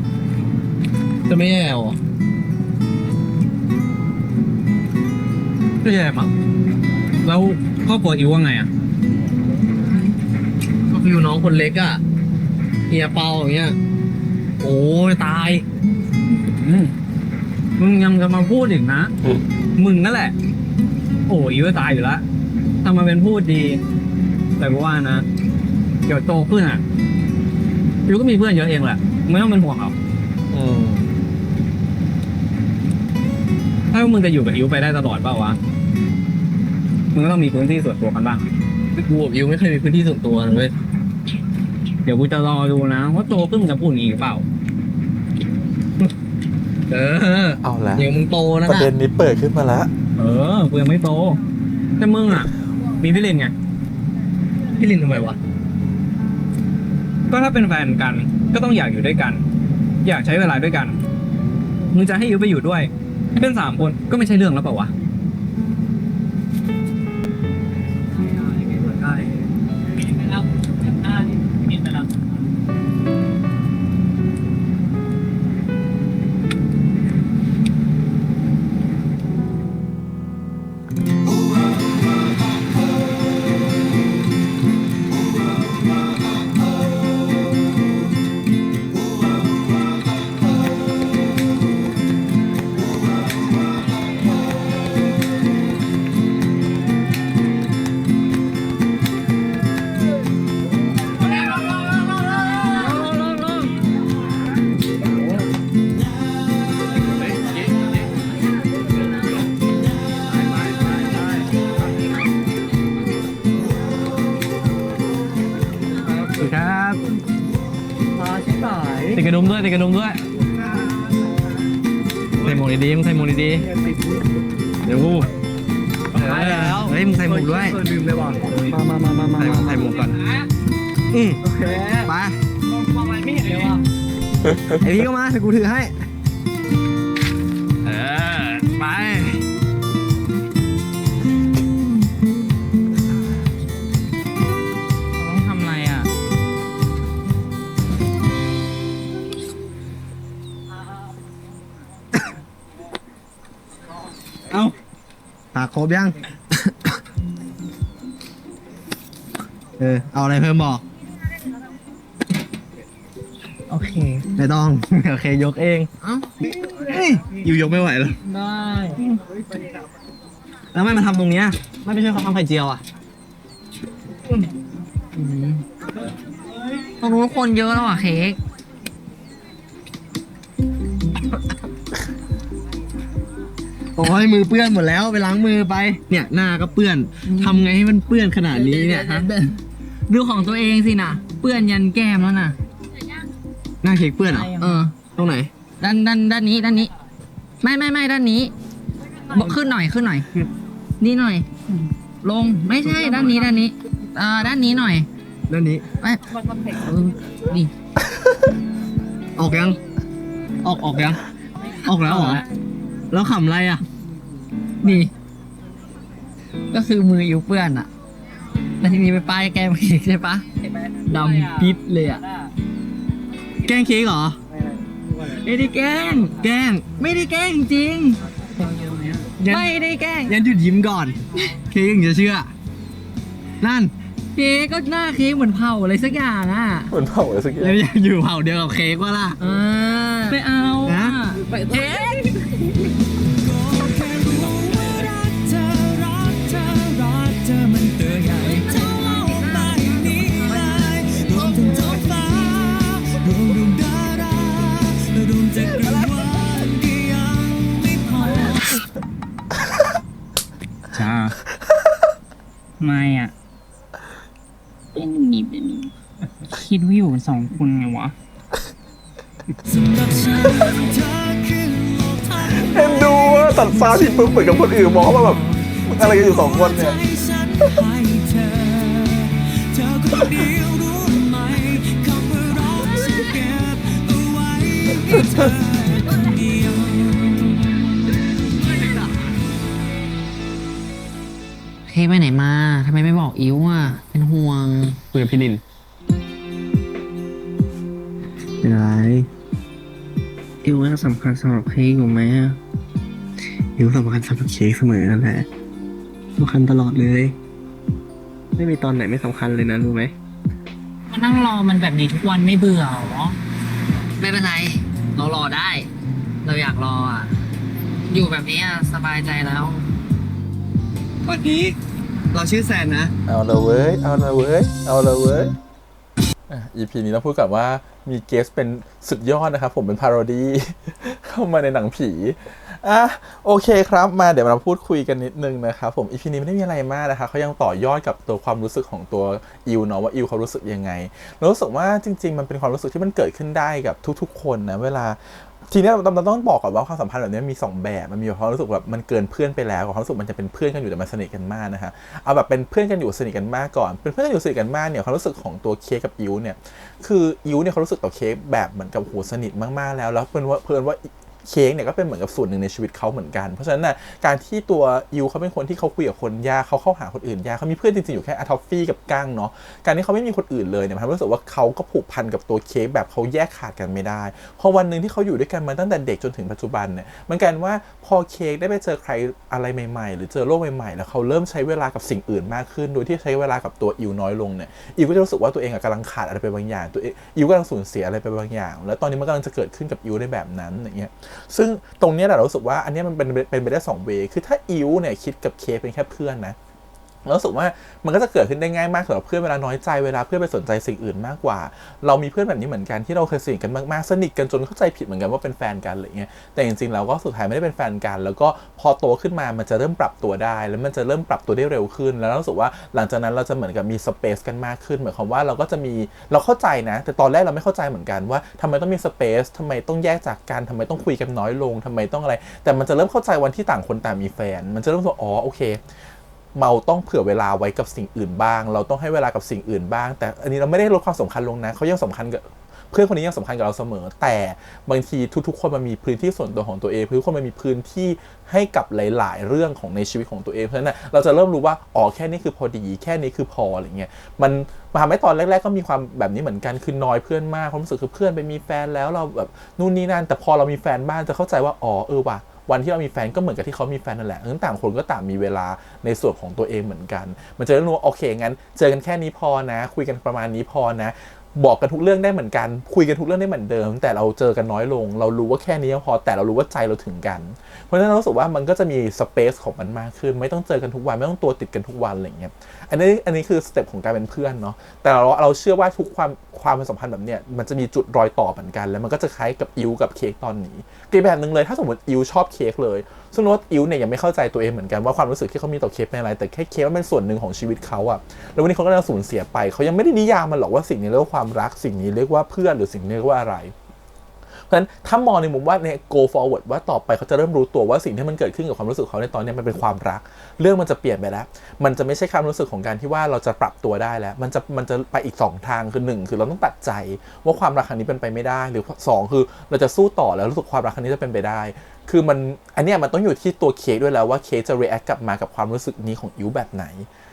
จะไม่แย่หรอ ก็แย่มั้งแล้วครอบครัวอิวว่าไงอะ ก็ฟิวน้องคนเล็กอ่ะเฮียเปาอย่างเงี้ยโอ้ยตาย มึงยังจะมาพูดอีกนะ อืม มึงนั่นแหละ โอ้อิวตายอยู่แล้วทำมาเป็นพูดดี แต่ว่านะเดี๋ยวโตขึ้นอ่ะอิวก็มีเพื่อนเยอะเองแหละไม่ต้องเป็นห่วงเขา อืม ถ้ามึงจะอยู่กับอิวไปได้ตลอดเปล่าวะมึงก็ต้องมีพื้นที่ส่วนตัวกันบ้าง กูกับอิวไม่เคยมีพื้นที่ส่วนตัวนะเว้ย เดี๋ยวกูจะรอดูนะว่าโตขึ้นมึงจะพูดอย่างนี้หรือเปล่า เอาละ เดี๋ยวมึงโตนะ ประเด็นนี้เปิดขึ้นมาแล้ว กูยังไม่โตแต่มึงอ่ะ มีพี่ลินไง พี่ลินทำไมวะ ก็ถ้าเป็นแฟนกัน ก็ต้องอยากอยู่ด้วยกัน อยากใช้เวลาด้วยกัน มึงจะให้อิวไปอยู่ด้วยเป็น3 คนก็ไม่ใช่เรื่องแล้วเปล่าวะ ครับติดกระดุมด้วยใส่หมวกดีๆมึงใส่หมวกดีๆเดี๋ยวกูเฮ้ยมึงใส่หมวกด้วยมาใส่หมวกก่อนโอเคไปไม่เห็นเลยว่ะไอ้พี่ก็มาเดี๋ยวกูถือให้ไปต้องทำอะไรอ่ะ เอาปากครบยัง เอาอะไรเพิ่มบอก โอเค ไม่ต้อง โอเค ยกเอง เอ้า อยู่ยกไม่ไหวแล้ว ได้ แล้วไม่มาทำตรงเนี้ยไม่ไปช่วยเขาทำไข่เจียวอ่ะ ตรงนู้นคนเยอะแล้วอ่ะเค้ก โอ้ยมือเปื้อนหมดแล้วไปล้างมือไป เนี่ยหน้าก็เปื้อนทำไงให้มันเปื้อนขนาดนี้เนี่ยฮะ ดูของตัวเองสินะเปื้อนยันแก้มแล้วนะ หน้าเค้กเปื้อนเหรอ ตรงไหน ด้านนี้ไม่ด้านนี้บอกขึ้นหน่อยนี่หน่อย ลงไม่ใช่ด้านนี้ด้านนี้หน่อย ด้านนี้ นี่ ออกยัง ออกยัง ออกแล้วเหรอ แล้วขำอะไรอ่ะ นี่ ก็คือมืออยู่เปื้อนอ่ะ แล้วทีนี้ไปป้ายแก้มเค้กใช่ปะดำปิ๊บเลยอ่ะ แกล้งเค้กเหรอ ไม่ได้แกล้ง แกล้ง ไม่ได้แกล้งจริง ไม่ได้แกล้ง ยันหยุดยิ้มก่อน เค้กถึงจะเชื่อ นั่น เค้กก็หน้าเค้กเหมือนเผาอะไรสักอย่างอ่ะ เหมือนเผาอะไรสักอย่าง แล้วอยากอยู่เผ่าเดียวกับเค้กว่าล่ะ ไม่เอาอะ นะ ไปเค้ก จ้าไม่อ่ะเป็นนี่เป็นนี่คิดว่าอยู่กัน2 คนไงวะ เอ็นดูว่าตัดฟ้าผิดปุ๊บเหมือนกับคนอื่นมองว่าแบบมึงอะไรกันอยู่2 คนเนี่ย เค้กไปไหนมาทำไมไม่บอกอิ๋วอ่ะ เป็นห่วง คุยกับพี่ลิน เป็นไรอิวยังสำคัญสำหรับเค้กอยู่ไหมอิวสำคัญสำหรับเค้กเสมอนั่นแหละสำคัญตลอดเลย ไม่มีตอนไหนไม่สำคัญเลยนะรู้ไหม มานั่งรอมันแบบนี้ทุกวันไม่เบื่อหรอ ไม่เป็นไร เรารอได้ เราอยากรออ่ะ อยู่แบบนี้อ่ะสบายใจแล้ว วันนี้เราชื่อแซนนะ เอาละเว้ย เอาละเว้ย เอาละเว้ยEP นี้ต้องพูดกับว่ามีเกสเป็นสุดยอดนะครับผมเป็นพาโรดี้ เข้ามาในหนังผีโอเคครับมาเดี๋ยวมาพูดคุยกันนิดนึงนะครับผม EP นี้ไม่ได้มีอะไรมากนะคะเขายังต่อยอดกับตัวความรู้สึกของตัวอิวเนาะว่าอิวเขารู้สึกยังไงเรารู้สึกว่าจริงๆมันเป็นความรู้สึกที่มันเกิดขึ้นได้กับทุกๆคนนะเวลาทีนี้เราต้องบอกก่อนว่าความสัมพันธ์แบบนี้มี2แบบมันมีความรู้สึกแบบมันเกินเพื่อนไปแล้วกับความรู้สึกมันจะเป็นเพื่อนกันอยู่แต่มันสนิทกันมากนะฮะเอาแบบเป็นเพื่อนกันอยู่สนิทกันมากก่อนเป็นเพื่อนกันอยู่สนิทกันมากเนี่ยความรู้สึกของตัวเค้กกับอิวเนี่ยคืออิวเนี่ยเขารู้สึกต่อเค้กแบบเหมือนกับโหสนิทมากๆแล้วเพื่อนว่าเค้กเนี่ยก็เป็นเหมือนกับส่วนหนึ่งในชีวิตเขาเหมือนกันเพราะฉะนั้นน่ะการที่ตัวอิวเขาเป็นคนที่เขาคุยกับคนยากเขาเข้าหาคนอื่นยากเขามีเพื่อนจริงๆอยู่แค่อะทอฟฟี่กับก้างเนาะการที่เขาไม่มีคนอื่นเลยเนี่ยมันทำให้รู้สึกว่าเขาก็ผูกพันกับตัวเค้กแบบเขาแยกขาดกันไม่ได้พอวันหนึ่งที่เขาอยู่ด้วยกันมาตั้งแต่เด็กจนถึงปัจจุบันเนี่ยมันกลายว่าพอเค้กได้ไปเจอใครอะไรใหม่ๆหรือเจอโลกใหม่ๆแล้วเขาเริ่มใช้เวลากับสิ่งอื่นมากขึ้นโดยที่ใช้เวลากับตัวอิวน้อยลงเนี่ยอิวก็จะรู้สึกว่าตัวเองกำลังขาดอะไรไปบางอย่างตัวอิวกำลังสูญเสียอะไรไปบางอย่างแล้วตอนนี้มันกำลังจะเกิดขึ้นกับอิวในแบบนั้นอย่างเงี้ยซึ่งตรงนี้แหละเรารู้สึกว่าอันนี้มันเป็นไปได้2 เวย์คือถ้าอิวเนี่ยคิดกับเคเป็นแค่เพื่อนนะเรารู้สึกว่ามันก็จะเกิดขึ้นได้ง่ายมากสำหรับเพื่อนเวลาน้อยใจเวลาเพื่อนไปสนใจสิ่งอื่นมากกว่าเรามีเพื่อนแบบนี้เหมือนกันที่เราเคยสนิทกันมากๆสนิทกันจนเข้าใจผิดเหมือนกันว่าเป็นแฟนกันอะไรเงี้ยแต่จริงๆเราก็สุดท้ายไม่ได้เป็นแฟนกันแล้วก็พอโตขึ้นมามันจะเริ่มปรับตัวได้แล้วมันจะเริ่มปรับตัวได้เร็วขึ้นแล้วเรารู้สึกว่าหลังจากนั้นเราจะเหมือนกับมีสเปซกันมากขึ้นหมายความว่าเราก็จะมีเราเข้าใจนะแต่ตอนแรกเราไม่เข้าใจเหมือนกันว่าทำไมต้องมีสเปซทำไมต้องแยกจากกันทำไมต้องคุยกันน้อยลงทำไมต้องอะไรแต่มันจะเริ่มเข้าใจวันที่ต่างคนต่างมีแฟนมันจะเริ่มว่าอ๋อโอเคเราต้องเผื่อเวลาไว้กับสิ่งอื่นบ้างเราต้องให้เวลากับสิ่งอื่นบ้างแต่อันนี้เราไม่ได้ลดความสำคัญลงนะเขายังสำคัญกับเพื่อนคนนี้ยังสำคัญกับเราเสมอแต่บางทีทุกๆคนมันมีพื้นที่ส่วนตัวของตัวเองทุกคนมันมีพื้นที่ให้กับหลายๆเรื่องของในชีวิตของตัวเองเพราะฉะนั้นเราจะเริ่มรู้ว่าอ๋อแค่นี้คือพอดีแค่นี้คือพออะไรเงี้ยมันทำให้ตอนแรกๆก็มีความแบบนี้เหมือนกันคือน้อยเพื่อนมากความรู้สึกคือเพื่อนไปมีแฟนแล้วเราแบบนู่นนี่นั่นแต่พอเรามีแฟนบ้านจะเข้าใจว่าอ๋อว่ะวันที่เรามีแฟนก็เหมือนกับที่เขามีแฟนนั่นแหละต่างคนก็ต่างมีเวลาในส่วนของตัวเองเหมือนกันมันจะรู้ว่าโอเคงั้นเจอกันแค่นี้พอนะคุยกันประมาณนี้พอนะบอกกันทุกเรื่องได้เหมือนกันคุยกันทุกเรื่องได้เหมือนเดิมแต่เราเจอกันน้อยลงเรารู้ว่าแค่นี้พอแต่เรารู้ว่าใจเราถึงกันเพราะฉะนั้นเรารู้สึกว่ามันก็จะมีสเปซของมันมากขึ้นไม่ต้องเจอกันทุกวันไม่ต้องตัวติดกันทุกวันอะไรอย่างเงี้ยอันนี้คือสเต็ปของการเป็นเพื่อนเนาะแต่เราเชื่อว่าทุกความสัมพันธ์แบบเนี้ยมันจะมีจุดรอยต่อเหมือนกันแล้วมันก็จะคล้ายกับอิวกับเค้กตอนนี้อีกแบบนึงเลยถ้าสมมติอิวชอบเค้กเลยซึ่งว่าอิวเนี่ยยังไม่เข้าใจตัวเองเหมือนกันว่าความรู้สึกที่เขามีต่อเค้กเป็นอะไรแต่แค่เค้กมันเป็นส่วนหนึ่งของชีวิตเขาอะแล้ววันนี้เขาก็จะสูญเสียไปเขายังไม่ได้นิยามมันหรอกว่าสิ่งนี้เรียกว่าความรักสิ่งนี้เรียกว่าเพื่อนหรือสิ่งนี้เรียกว่าอะไรเพราะฉะนั้นถ้ามองในมุมว่าเนี่ย go forward ว่าต่อไปเขาจะเริ่มรู้ตัวว่าสิ่งที่มันเกิดขึ้นกับความรู้สึกเขาในตอนนี้มันเป็นความรักเรื่องมันจะเปลี่ยนไปแล้วมันจะไม่ใช่ความรู้สึกของการที่ว่าเราจะปรับตัวได้แล้วมันจะไปอีก2ทางคือ1คือเราต้องตัดใจว่าความรักครั้งนี้เป็นไปไม่ได้หรือ2คือเราจะสู้ต่อแล้วรู้สึกความรักครั้งนี้จะเป็นไปได้คืออันเนี้ยมันต้องอยู่ที่ตัวเค้กด้วยแล้วว่าเค้กจะ react กลับมากับความรู้สึกนี้ของอิวแบบไหน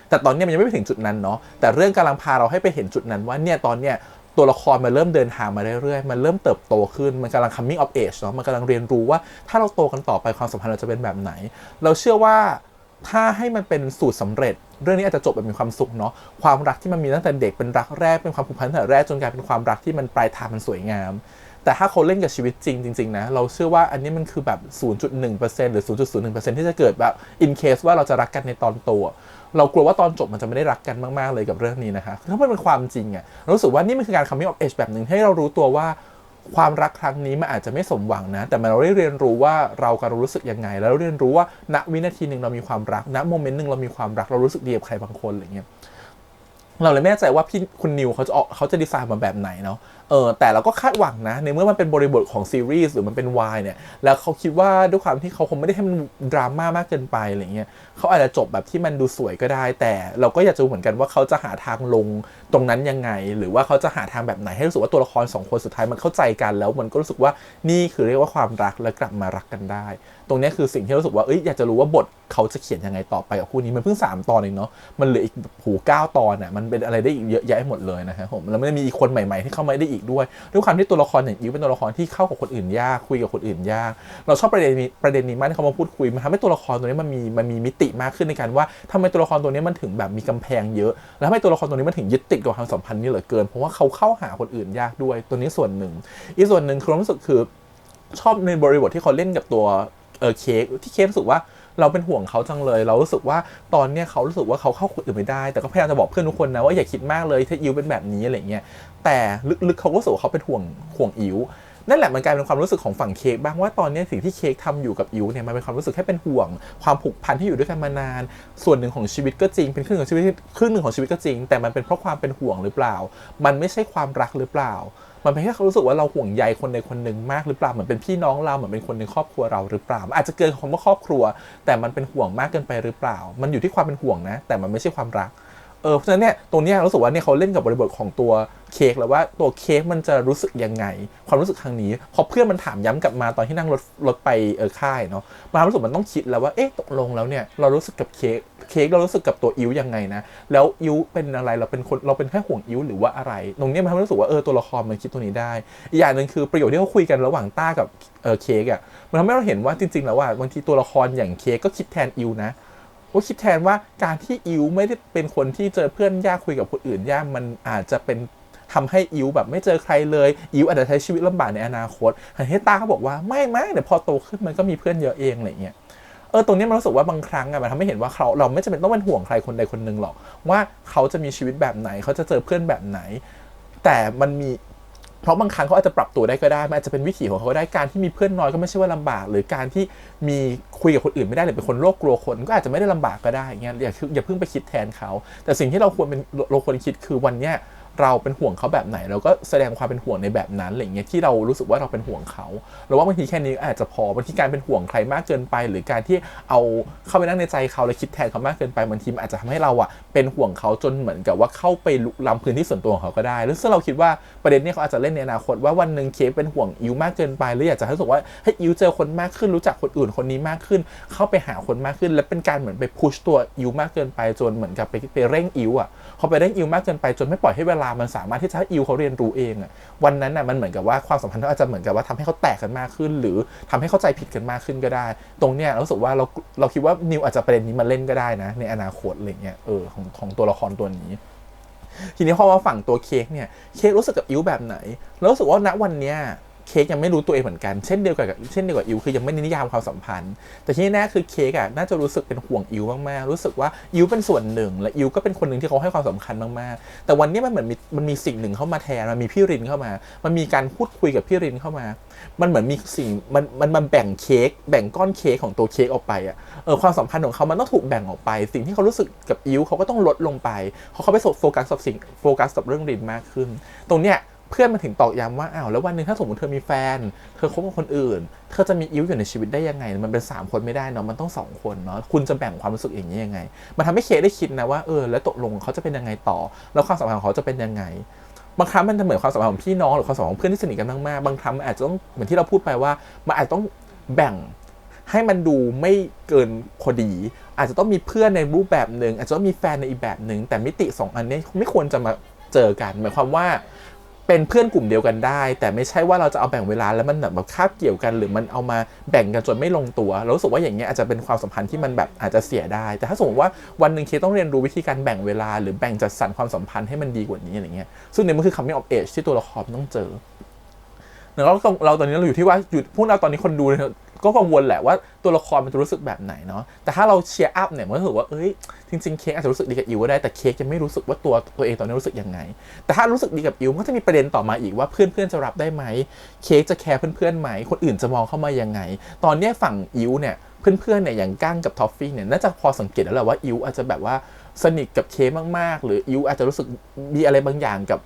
แต่ตอนนี้มันยังไม่ไปถึงจุดนั้นเนาะแต่เรื่องกำลังพาเราให้ไปเห็นจุดนั้นว่าเนี่ยตอนเนี้ยตัวละครมันเริ่มเดินทางมาเรื่อยๆมันเริ่มเติบโตขึ้นมันกำลัง coming of age เนาะมันกำลังเรียนรู้ว่าถ้าเราโตกันต่อไปความสัมพันธ์เราจะเป็นแบบไหนเราเชื่อว่าถ้าให้มันเป็นสูตรสำเร็จเรื่องนี้อาจจะจบแบบมีความสุขเนาะความรักที่มันมีตั้งแต่เด็กเป็นรักแรกเป็นความผูกพันตั้งแต่แรกจนกลายเป็นความรักที่มันปลายทางมันสวยงามแต่ถ้าเขาเล่นกับชีวิตจริงๆนะเราเชื่อว่าอันนี้มันคือแบบ 0.1% หรือ 0.01% ที่จะเกิดแบบ in case ว่าเราจะรักกันในตอนโตเรากลัวว่าตอนจบมันจะไม่ได้รักกันมากๆเลยกับเรื่องนี้นะคะถ้ามันเป็นความจริงอะเรารู้สึกว่านี่มันคือการ coming of age แบบหนึ่งให้เรารู้ตัวว่าความรักครั้งนี้มันอาจจะไม่สมหวังนะแต่เราได้เรียนรู้ว่าเราการรู้สึกยังไงแล้วเรียนรู้ว่าณวินาทีหนึ่งเรามีความรักณโมเมนต์หนึ่งเรามีความรักเรารู้สึกดีกับใครบางคนอะไรเงี้ยเราเลยไม่แน่ใจว่าพี่คุณนิวเขาจะดีไซน์มาแบบไหนเนาะแต่เราก็คาดหวังนะในเมื่อมันเป็นบริบทของซีรีส์หรือมันเป็นวายเนี่ยแล้วเขาคิดว่าด้วยความที่เขาคงไม่ได้ให้มันดราม่ามากเกินไปอะไรเงี้ยเขาอาจจะจบแบบที่มันดูสวยก็ได้แต่เราก็อยากจะรู้เหมือนกันว่าเขาจะหาทางลงตรงนั้นยังไงหรือว่าเขาจะหาทางแบบไหนให้รู้สึกว่าตัวละคร2คนสุดท้ายมันเข้าใจกันแล้วมันก็รู้สึกว่านี่คือเรียกว่าความรักและกลับมารักกันได้ตรงนี้คือสิ่งที่รู้สึกว่าอยากจะรู้ว่าบทเขาจะเขียนยังไงต่อไปกับคู่นี้มันเพิ่ง3 ตอนเองเนาะมันเหลืออีก9 ตอนน่ะมันเป็นอะไรได้อีกเยอะแยะหมดเลยนะครับผมแล้วมันมีอีกคนใหม่ๆที่เข้ามาได้อีกด้วยความที่ตัวละครอย่างอิวเป็นตัวละครที่เข้ากับคนอื่นยากคุยกับคนอื่นยากเราชอบประเด็นนี้มากที่เขามาพูดคุยมันทำให้ตัวละครตัวนี้มันมีมิติมากขึ้นในการว่าทำไมตัวละครตัวนี้มันถึงแบบมีกำแพงเยอะแล้วทำไมตัวละครตัวนี้มันถึงยึดติดกับความสัมพันธ์นี้เหลือเกินเพราะว่าเขาเข้าหาคนอื่นยากด้วยตัวนี้ส่วนหนึ่งอีกส่วนหนึ่งคือรู้สึกคือชอบในบริบทที่เขาเล่นกับตัวเค้กที่เค้กรู้สึกว่าเราเป็นห่วงเขาจังเลยเรารู้สึกว่าตอนเนี้ยเขารู้สึกว่าเขาเข้าคนอื่นไม่ได้แต่ก็พยายามจะบอกเพื่อนทุกคนนะว่าอย่าคิดมากเลยถ้าอิวเป็นแบบนี้อะไรเงี้ยแต่ลึกๆเขาก็รู้สึกว่าเขาเป็นห่วงอิวนั่นแหละมันกลายเป็นความรู้สึกของฝั่งเค้กบ้างว่าตอนนี้สิ่งที่เค้กทำอยู่กับอิวเนี่ยมันเป็นความรู้สึกแค่เป็นห่วงความผูกพันที่อยู่ด้วยกันมานานส่วนหนึ่งของชีวิตก็จริงเป็นครึ่งหนึ่งของชีวิตก็จริงแต่มันเป็นเพราะความเป็นห่วงหรือเปล่ามันไม่ใช่ความรักหรือเปล่ามันเป็นแค่เขารู้สึกว่าเราห่วงใยคนใดคนหนึ่งมากหรือเปล่าเหมือนเป็นพี่น้องเราเหมือนเป็นคนในครอบครัวเราหรือเปล่าอาจจะเกินคำว่าครอบครัวแต่มันเป็นห่วงมากเกินไปหรือเปล่ามันอยู่ที่ความเป็นห่วงนะแต่มันไม่ใช่ความรักเพราะฉะนั้นเนี่ยตรงนี้รู้สึกว่าเนี่ยเขาเล่นกับบริบทของตัวเค้กแล้วว่าตัวเค้กมันจะรู้สึกยังไงความรู้สึกครั้งนี้พอเพื่อนมันถามย้ำกลับมาตอนที่นั่งรถไปค่ายเนาะมารู้สึกมันต้องคิดแล้วว่าตกลงแล้วเนี่ยเรารู้สึกกับเค้กเรารู้สึกกับตัวอิวยังไงนะแล้วอิวเป็นอะไรเราเป็นแค่ห่วงอิวหรือว่าอะไรตรงนี้มันทำให้รู้สึกว่าตัวละครมันคิดตัวนี้ได้อีกอย่างนึงคือประโยชน์ที่เขาคุยกันระหว่างต้ากับเค้กอ่ะมันทำให้เราเห็นว่าจริงๆแล้วว่าบางทีตัวละครอย่างเค้กก็คิดแทนอิวนะว่าคิดแทนว่าการที่อิวไม่ได้เป็นคนที่เจอเพื่อนยากคุยกับคนอื่นยากมันอาจจะเป็นทำให้อิวแบบไม่เจอใครเลยอิวอาจจะใช้ชีวิตลำบากในอนาคตเฮต้าเขาบอกว่าไม่เดี๋ยวพอโตขึ้นมันก็มีเพื่อนเยอะเองอะไรเงี้ยตรงนี้มันรู้สึกว่าบางครั้งมันทำให้เห็นว่าเราไม่จำเป็นต้องเป็นห่วงใครคนใดคนหนึ่งหรอกว่าเขาจะมีชีวิตแบบไหนเขาจะเจอเพื่อนแบบไหนแต่มันมีเพราะบางครั้งเขาอาจจะปรับตัวได้ก็ได้มันอาจจะเป็นวิถีของเขาได้การที่มีเพื่อนน้อยก็ไม่ใช่ว่าลำบากหรือการที่มีคุยกับคนอื่นไม่ได้หรือเป็นคนโรคกลัวคนก็อาจจะไม่ได้ลำบากก็ได้เงี้ยอย่าเพิ่งไปคิดแทนเขาแต่สิ่งที่เราควรคิดคือวันเนี้ยเราเป็นห่วงเขาแบบไหนเราก็แสดงความเป็นห่วงในแบบนั้นอะไรเงี้ยที่เรารู้สึกว่าเราเป็นห่วงเขาเราว่าบางทีแค่นี้อาจจะพอบางทีการเป็นห่วงใครมากเกินไปหรือการที่เอาเข้าไปนั่งในใจเขาแล้วคิดแทนเขามากเกินไปบางทีมันอาจจะทำให้เราเป็นห่วงเขาจนเหมือนกับว่าเข้าไปลุกล้ำพื้นที่ส่วนตัวของเขาก็ได้แล้วซึ่งเราคิดว่าประเด็นนี้เขาอาจจะเล่นในอนาคตว่าวันนึงเค้กเป็นห่วงอิวมากเกินไปหรืออยากจะให้รู้สึกว่าให้อิวเจอคนมากขึ้นรู้จักคนอื่นคนนี้มากขึ้นเข้าไปหาคนมากขึ้นและเป็นการเหมือนไปพุชตัวอิวมากเกินไปจนเหมือนกับไปเร่งอิวเขาไปเร่งอิวมากเกินไปจนไม่ปล่อยให้เวลามันสามารถที่จะให้อิวเขาเรียนรู้เองวันนั้นมันเหมือนกับว่าความสัมพันธ์เขาอาจจะเหมือนกับว่าทำให้เขาแตกกันมากขึ้นหรือทำให้เข้าใจผิดกันมากขึ้นก็ได้ตรงเนี้ยรู้สึกว่าเราคิดว่านิวอาจจะประเด็นนี้มาเล่นก็ได้นะในอนาคตอะไรเงี้ยของตัวละครตัวนี้ทีนี้พอมาฝั่งตัวเค้กเนี่ยเค้กรู้สึกกับอิวแบบไหนแล้วรู้สึกว่าณวันเนี้ยเค้กยังไม่รู้ตัวเองเหมือนกันเช่นเดียวกับอิวคือยังไม่นิยามความสัมพันธ์แต่ที่แน่คือเค้กน่าจะรู้สึกเป็นห่วงอิวมากๆรู้สึกว่าอิวเป็นส่วนหนึ่งและอิวก็เป็นคนหนึ่งที่เขาให้ความสำคัญมากๆแต่วันนี้มันเหมือนมันมีสิ่งหนึ่งเข้ามาแทนมันมีพี่รินเข้ามามันมีการพูดคุยกับพี่รินเข้ามามันเหมือนมีสิ่งมันแบ่งเค้กแบ่งก้อนเค้กของตัวเค้กออกไปความสัมพันธ์ของเขามันต้องถูกแบ่งออกไปสิ่งที่เขารู้สึกกับอิวเขาก็ต้องลดลงไปเขาไปโฟกัสกับเรื่องรินมากขึ้นตรงเนี้ยเพื่อนมาถึงตอกย้ำว่าแล้ววันนึงถ้าสมมติเธอมีแฟนเธอคบกับคนอื่นเธอจะมีอิวอยู่ในชีวิตได้ยังไงมันเป็น3คนไม่ได้เนาะมันต้อง2คนเนาะคุณจะแบ่งความรู้สึกอย่างนี้ยังไงมันทำให้เคได้คิดนะว่าแล้วตกลงเขาจะเป็นยังไงต่อแล้วความสัมพันธ์ของเขาจะเป็นยังไงบางครั้งมันจะเหมือนความสัมพันธ์ของพี่น้องหรือความสัมพันธ์ของเพื่อนที่สนิทกันมากๆบางครั้งมันอาจจะต้องเหมือนที่เราพูดไปว่ามันอาจจะต้องแบ่ง ให้มันดูไม่เกินพอดีอาจจะต้องมีเพื่อนในรูปแบบหนึ่งอาจจะต้องมีแฟนในอีกแบบหนึ่งแต่มิติ2อันนี้ไม่ควรจะมาเจอกันหมายความว่าเป็นเพื่อนกลุ่มเดียวกันได้แต่ไม่ใช่ว่าเราจะเอาแบ่งเวลาแล้วมันแบบคาบเกี่ยวกันหรือมันเอามาแบ่งกันจนไม่ลงตัวเรารู้สึกว่าอย่างเงี้ยอาจจะเป็นความสัมพันธ์ที่มันแบบอาจจะเสียได้แต่ถ้าสมมติว่าวันหนึ่งเคต้องเรียนรู้วิธีการแบ่งเวลาหรือแบ่งจัดสรรความสัมพันธ์ให้มันดีกว่านี้อะไรเงี้ยซึ่งเนี่ยมันคือ coming of age ที่ตัวละครต้องเจอแล้วเราตอนนี้เราอยู่ที่ว่าพวกเราตอนนี้คนดูก็กังวลแหละว่าตัวละครมันจะรู้สึกแบบไหนเนาะแต่ถ้าเราเชียร์อัพเนี่ยมันก็ถือว่าจริงๆเค้กอาจจะรู้สึกดีกับอิวก็ได้แต่เค้กยังไม่รู้สึกว่าตัวเองตอนนี้รู้สึกยังไงแต่ถ้ารู้สึกดีกับอิวมันก็จะมีประเด็นต่อมาอีกว่าเพื่อนๆจะรับได้ไหมเค้กจะแคร์เพื่อนๆไหมคนอื่นจะมองเข้ามายังไงตอนนี้ฝั่งอิวเนี่ยเพื่อนๆเนี่ยอย่างก้างกับทอฟฟี่เนี่ยน่าจะพอสังเกตแล้วแหละว่าอิวอาจจะแบบว่าสนิทกับเค้กมากๆหรืออิวอาจจะรู้สึกมีอะไรบางอย่างกั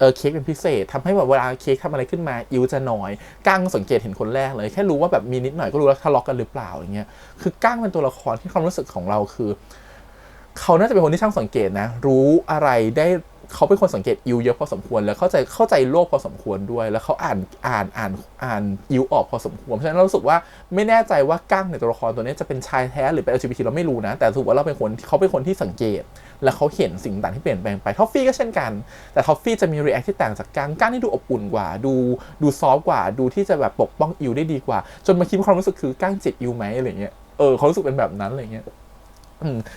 บเค้กเป็นพิเศษทำให้แบบเวลาเค้กทำอะไรขึ้นมาอิวจะหน่อยก้างสังเกตเห็นคนแรกเลยแค่รู้ว่าแบบมีนิดหน่อยก็รู้แล้วทะเลาะกันหรือเปล่าอย่างเงี้ยคือก้างเป็นตัวละครที่ความรู้สึกของเราคือเขาน่าจะเป็นคนที่ช่างสังเกตนะรู้อะไรได้เขาเป็นคนสังเกตอิวเยอะพอสมควรแล้วเข้าใจโลกพอสมควรด้วยแล้วเขาอ่านอิวออกพอสมควรเพราะฉะนั้นเรารู้สึกว่าไม่แน่ใจว่าก้างในตัวละครตัวนี้จะเป็นชายแท้หรือเป็น LGBT เราไม่รู้นะแต่ถือว่าเขาเป็นคนที่สังเกตและเขาเห็นสิ่งต่างที่เปลี่ยนแปลงไปทอฟฟี่ก็เช่นกันแต่ทอฟฟี่จะมีรีแอคที่ต่างจากก้างที่ดูอบอุ่นกว่าดูซอฟต์กว่าดูที่จะแบบปกป้องอิวได้ดีกว่าจนมาคิดความรู้สึกคือก้างจิตอิวไหมอะไรเงี้ยเขารู้สึกเป็นแบบนั้นอะไรเงี้ย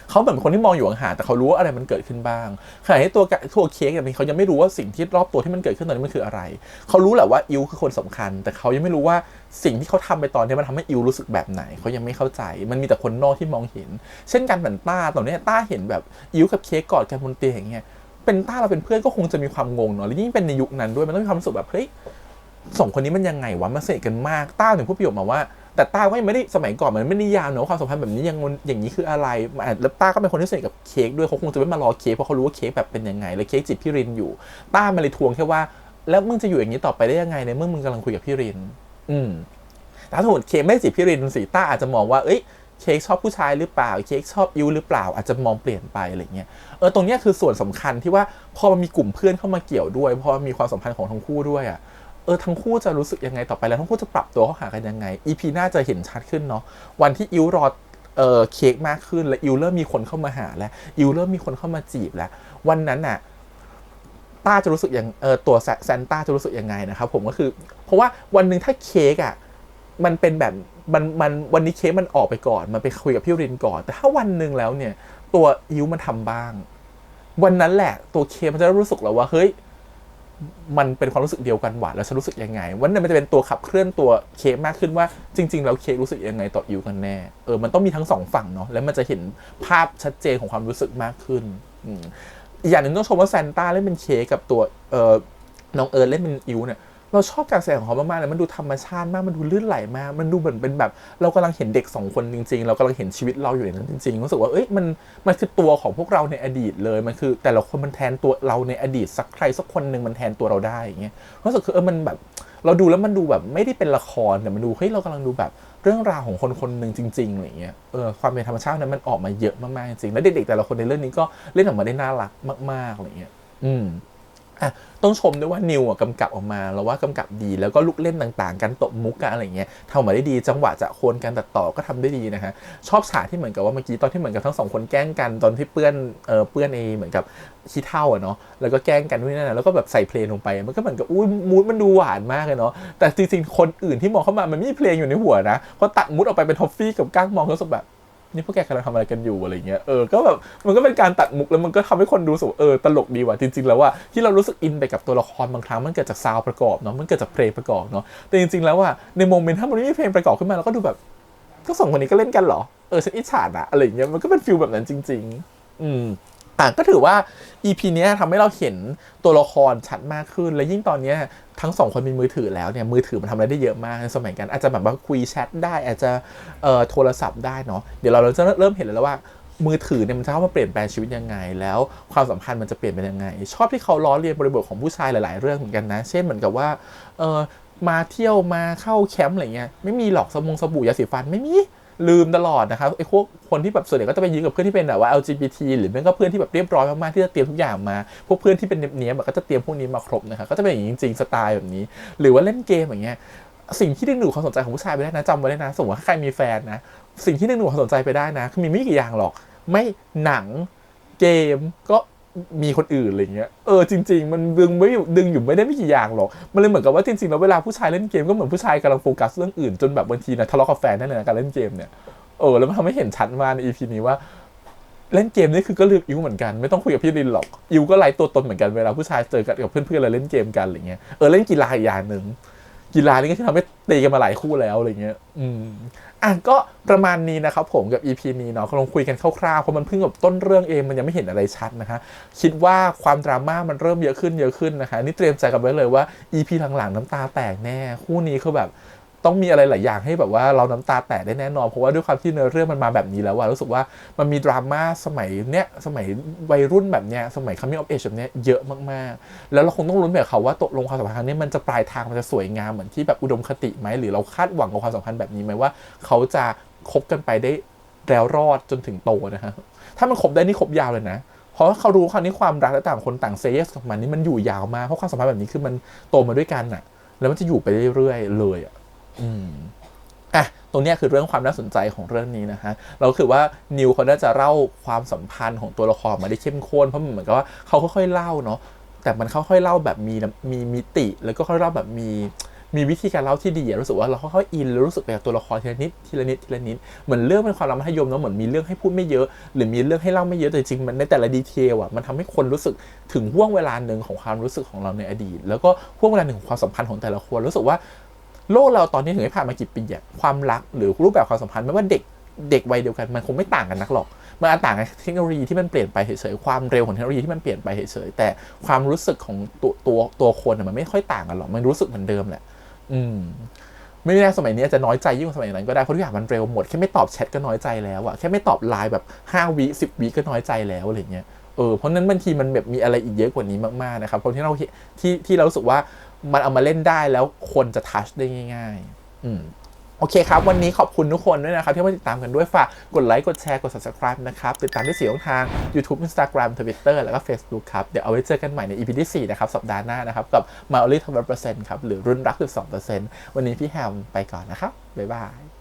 เขาเหมือนคนที่มองอยู่ห่างๆแต่เขารู้ว่าอะไรมันเกิดขึ้นบ้างขณะที่ตัวเค้กเนี่ยเขายังไม่รู้ว่าสิ่งที่รอบตัวที่มันเกิดขึ้นตอนนี้มันคืออะไรเขารู้แหละว่าอิวคือคนสำคัญแต่เขายังไม่รู้ว่าสิ่งที่เขาทำไปตอนนี้มันทำให้อิวรู้สึกแบบไหนเขายังไม่เข้าใจมันมีแต่คนนอกที่มองเห็นเช่นกันเหมือนต้าตอนนี้ต้าเห็นแบบอิวกับเค้กกอดกันบนเตียงอย่างเงี้ยเป็นต้าเราเป็นเพื่อนก็คงจะมีความงงเนาะและยิ่งเป็นในยุคนั้นด้วยมันต้องมีความรู้สึกแบบเฮ้ยสองคนนี้มันยังไงวะมันสนิทกันมากต้าถึงพูดประโยคมาว่าแต่ต้าก็ยังไม่ได้สมัยก่อนมันไม่ได้ยาวเนอะความสัมพันธ์แบบนี้อย่างนี้คืออะไรแล้วต้าก็เป็นคนที่สนิทกับเค้กด้วยเขาคงจะไม่มารอเค้กเพราะเขารู้ว่าเค้กแบบเป็นยังไงแล้วเค้กจีบพี่รินอยู่ต้ามาเลยทวงแค่ว่าแล้วมึงจะอยู่อย่างนี้ต่อไปได้ยังไงในเมื่อมึงกำลังคุยกับพี่รินแต่ถ้าสมมติเค้กไม่จีบพี่รินสิต้าอาจจะมองว่าเค้กชอบผู้ชายหรือเปล่าเค้กชอบอิวหรือเปล่าอาจจะมองเปลี่ยนไปอะไรเงี้ยตรงนี้คือส่วนสำคัญที่ว่าพอมันมีกลุ่มเพื่อนเข้ามาเกี่ยวด้วยพอมีความสัมพันธ์ของทั้งคู่ด้วยทั้งคู่จะรู้สึกยังไงต่อไปแล้วทั้งคู่จะปรับตัวเข้าหากันยังไง EP หน้าจะเห็นชัดขึ้นเนาะวันที่อิวรอเค้กมากขึ้นและอิวเริ่มมีคนเข้ามาหาแล้วอิวเริ่มมีคนเข้ามาจีบแล้ววันนั้นน่ะต้าจะรู้สึกยังตัวแซนต้าจะรู้สึกยังไงนะครับผมก็คือเพราะว่าวันนึงถ้าเค้กมันเป็นแบบมันวันนี้เค้กมันออกไปก่อนมันไปคุยกับพี่รินก่อนแต่ถ้าวันนึงแล้วเนี่ยตัวอิวมันทำบ้างวันนั้นแหละตัวเค้กมันจะรู้สึกแล้วว่าเฮ้ยมันเป็นความรู้สึกเดียวกันหว่าแล้วฉันรู้สึกยังไงวันนั้นมันจะเป็นตัวขับเคลื่อนตัวเค้กมากขึ้นว่าจริงๆแล้วเค้กรู้สึกยังไงต่ออิวกันแน่มันต้องมีทั้งสองฝั่งเนาะแล้วมันจะเห็นภาพชัดเจนของความรู้สึกมากขึ้นอีกอย่างหนึ่งต้องชมว่าแซนต้าเล่นเป็นเค้กกับตัวน้องเอิร์ธเล่นเป็นอิวเนี่ยเราชอบการแสดงของเขามากๆเลยมันดูธรรมชาติมากมันดูลื่นไหลมากมันดูเหมือนเป็นแบบเรากำลังเห็นเด็ก2คนจริงๆเรากำลังเห็นชีวิตเราอยู่ในนั้นจริงๆรู้สึกว่ามันคือตัวของพวกเราในอดีตเลยมันคือแต่ละคนมันแทนตัวเราในอดีตสักใครสักคนนึงมันแทนตัวเราได้อย่างเงี้ยรู้สึกคือมันแบบเราดูแล้วมันดูแบบไม่ได้เป็นละครแต่มันดูเรากำลังดูแบบเรื่องราวของคนคนนึงจริงๆอะไรเงี้ยความเป็นธรรมชาตินั้นมันออกมาเยอะมากๆจริงๆแล้วเด็กๆแต่ละคนในเรื่องนี้ก็เล่นออกมาได้น่ารักมากๆอะไรเงี้ยต้องชมด้วยว่านิวกำกับออกมาแล้วว่ากำกับดีแล้วก็ลูกเล่นต่างๆการตบมุกกันอะไรเงี้ยทำออกมาได้ดีจังหวะจะโคนการตัดต่อก็ทำได้ดีนะฮะชอบฉากที่เหมือนกับว่าเมื่อกี้ตอนที่เหมือนกับทั้งสองคนแกล้งกันตอนที่เปื้อนเหมือนกับขี้เถ้าเนาะแล้วก็แกล้งกันด้วยนั่นนะแล้วก็แบบใส่เพลงลงไปมันก็เหมือนกับมูดมันดูหวานมากเลยเนาะแต่จริงๆคนอื่นที่มองเข้ามามันไม่มีเพลงอยู่ในหัวนะพอตัดมูดออกไปเป็นทอฟฟี่กับก้างมองเขาสุดแบบนี่พวกแกกำลังทำอะไรกันอยู่อะไรเงี้ยก็แบบมันก็เป็นการตัดมุกแล้วมันก็ทำให้คนดูสึกตลกดีว่ะจริงๆแล้วว่าที่เรารู้สึกอินไปกับตัวละครบางครั้งมันเกิดจากซาวด์ประกอบเนาะมันเกิดจากเพลงประกอบเนาะแต่จริงๆแล้วว่าในโมเมนต์ถ้ามันไม่มีเพลงประกอบขึ้นมาเราก็ดูแบบก็สองคนนี้ก็เล่นกันเหรอฉันอิจฉาอะอะไรเงี้ยมันก็เป็นฟีลแบบนั้นจริงๆก็ถือว่า EP นี้ทำให้เราเห็นตัวละครชัดมากขึ้นและยิ่งตอนนี้ทั้งสองคนมีมือถือแล้วเนี่ยมือถือมันทำอะไรได้เยอะมากในสมัยกันอาจจะแบบว่าคุยแชทได้อาจจะโทรศัพท์ได้เนาะเดี๋ยวเราจะเริ่มเห็นแล้วว่ามือถือเนี่ยมันจะเข้ามาเปลี่ยนแปลงชีวิตยังไงแล้วความสัมพันธ์มันจะเปลี่ยนไปยังไงชอบที่เขาล้อเลียนบริบทของผู้ชายหลายๆเรื่องเหมือนกันนะเช่นเหมือนกับว่ามาเที่ยวมาเข้าแคมป์อะไรเงี้ยไม่มีหรอกสบู่ยาสีฟันไม่มีลืมตลอดนะครับพวกคนที่แบบส่วนใหญ่ก็จะไปยืมกับเพื่อนที่เป็นแบบว่า LGBT หรือไม่ก็เพื่อนที่แบบเรียบร้อยมากๆที่จะเตรียมทุกอย่างมาพวกเพื่อนที่เป็นเนี้ยแบบก็จะเตรียมพวกนี้มาครบนะครับก็จะเป็นอย่างนี้จริงๆสไตล์แบบนี้หรือว่าเล่นเกมอย่างเงี้ย สิ่งที่ดึงดูดความสนใจของผู้ชายไปได้นะจำไว้เลยนะสมมติว่าใครมีแฟนนะสิ่งที่ดึงดูดความสนใจไปได้นะคือมีไม่กี่อย่างหรอกไม่หนังเกมก็มีคนอื่นอะไรเงี้ยจริงๆมันดึงอยู่ไม่ได้ไม่กี่อย่างหรอกมันเลยเหมือนกับว่าจริงๆแล้วเวลาผู้ชายเล่นเกมก็เหมือนผู้ชายกำลังโฟกัสเรื่องอื่นจนแบบบางทีนะทะเลาะกับแฟนได้เลยนะการเล่นเกมเนี่ยแล้วมันทำให้เห็นชัดมากใน EP นี้ว่าเล่นเกมนี่คือก็เลือกอิวเหมือนกันไม่ต้องคุยกับพี่ลินหรอกอิวก็ไร้ตัวตนเหมือนกันเวลาผู้ชายเจอกันกับเพื่อนๆแล้วเล่นเกมกันอะไรเงี้ยเล่นกีฬาอีกอย่างนึงกีฬานี่ก็ทำให้ตีกันมาหลายคู่แล้วอะไรเงี้ยก็ประมาณนี้นะครับผมกับ EP นี้เนาะลองคุยกันคร่าวๆเพราะมันเพิ่งแบบต้นเรื่องเองมันยังไม่เห็นอะไรชัดนะคะคิดว่าความดราม่ามันเริ่มเยอะขึ้นนะคะนี่เตรียมใจกันไว้เลยว่า EP หลังๆน้ำตาแตกแน่คู่นี้คือแบบต้องมีอะไรหลายอย่างให้แบบว่าเราน้ำตาแตกได้แน่นอนเพราะว่าด้วยความที่เนื้อเรื่องมันมาแบบนี้แล้วรู้สึกว่ามันมีดราม่าสมัยวัยรุ่นแบบเนี้ยสมัย coming of age แบบเนี้ยเยอะมากๆแล้วเราคงต้องลุ้นแบบเขาว่าตกลงความสัมพันธ์ครั้งนี้มันจะปลายทางมันจะสวยงามเหมือนที่แบบอุดมคติไหมหรือเราคาดหวังกับความสัมพันธ์แบบนี้ไหมว่าเขาจะคบกันไปได้แล้วรอดจนถึงโตนะฮะถ้ามันคบได้นี่คบยาวเลยนะเพราะเขารู้คราวนี้ความรักและต่างคนต่างเซสกับมันนี่มันอยู่ยาวมากเพราะความสัมพันธ์แบบนี้คือมันโตมาด้วยกันน่ะแล้วมันจะอยู่ไปเรื่อยๆเลยตรงนี้คือเรื่องความน่าสนใจของเรื่องนี้นะฮะเราคือว่านิวเขาน่าจะเล่าความสัมพันธ์ของตัวละครมาได้เข้มข้นเพราะเหมือนกับว่าเขาค่อยๆเล่าเนาะแต่มันค่อยๆเล่าแบบมีมิติแล้วก็ค่อยเล่าแบบมีวิธีการเล่าที่ดีรู้สึกว่าเราค่อยๆอินแล้วรู้สึกไปกับตัวละครทีละนิดเหมือนเรื่องเป็นความรักมัธยมเนาะเหมือนมีเรื่องให้พูดไม่เยอะหรือมีเรื่องให้เล่าไม่เยอะแต่จริงมันในแต่ละดีเทลมันทำให้คนรู้สึกถึงห่วงเวลาหนึ่งของความรู้สึกของเราในอดีตแล้วก็ห่วงเวลาหนึ่งของความสัมพันธ์ของแต่ละคนรู้สึกว่าโลกเราตอนนี้ถึงได้ผ่านมากี่ปีความรักหรือรูปแบบความสัมพันธ์ไม่ว่าเด็กวัยเดียวกันมันคงไม่ต่างกันนักหรอกมันต่างกันเทคโนโลยีที่มันเปลี่ยนไปเฉยๆความเร็วของเทคโนโลยีที่มันเปลี่ยนไปเฉยๆแต่ความรู้สึกของตัวคนมันไม่ค่อยต่างกันหรอกมันรู้สึกเหมือนเดิมแหละไม่แน่สมัยนี้อาจจะน้อยใจยิ่งกว่าสมัยนั้นก็ได้เพราะทุกอย่างมันเร็วหมดแค่ไม่ตอบแชทก็น้อยใจแล้วแค่ไม่ตอบไลน์แบบ5 วิ10 วิก็น้อยใจแล้วอะไรเงี้ยเพราะนั้นบางทีมันแบบมีอะไรอีกเยอะกว่านี้มากๆนะครับเพราะที่เรารู้สึกว่ามันเอามาเล่นได้แล้วคนจะทัชได้ง่ายๆโอเคครับวันนี้ขอบคุณทุกคนด้วยนะครับที่มาติดตามกันด้วยฝากกดไลค์กดแชร์กด Subscribe นะครับติดตามได้4 ช่องทาง YouTube Instagram Twitter แล้วก็ Facebook ครับเดี๋ยวเอาไว้เจอกันใหม่ใน EP ที่4นะครับสัปดาห์หน้านะครับกับ My Only 12% ครับหรือรุ่นรัก 12% วันนี้พี่แฮมไปก่อนนะครับบ๊ายบาย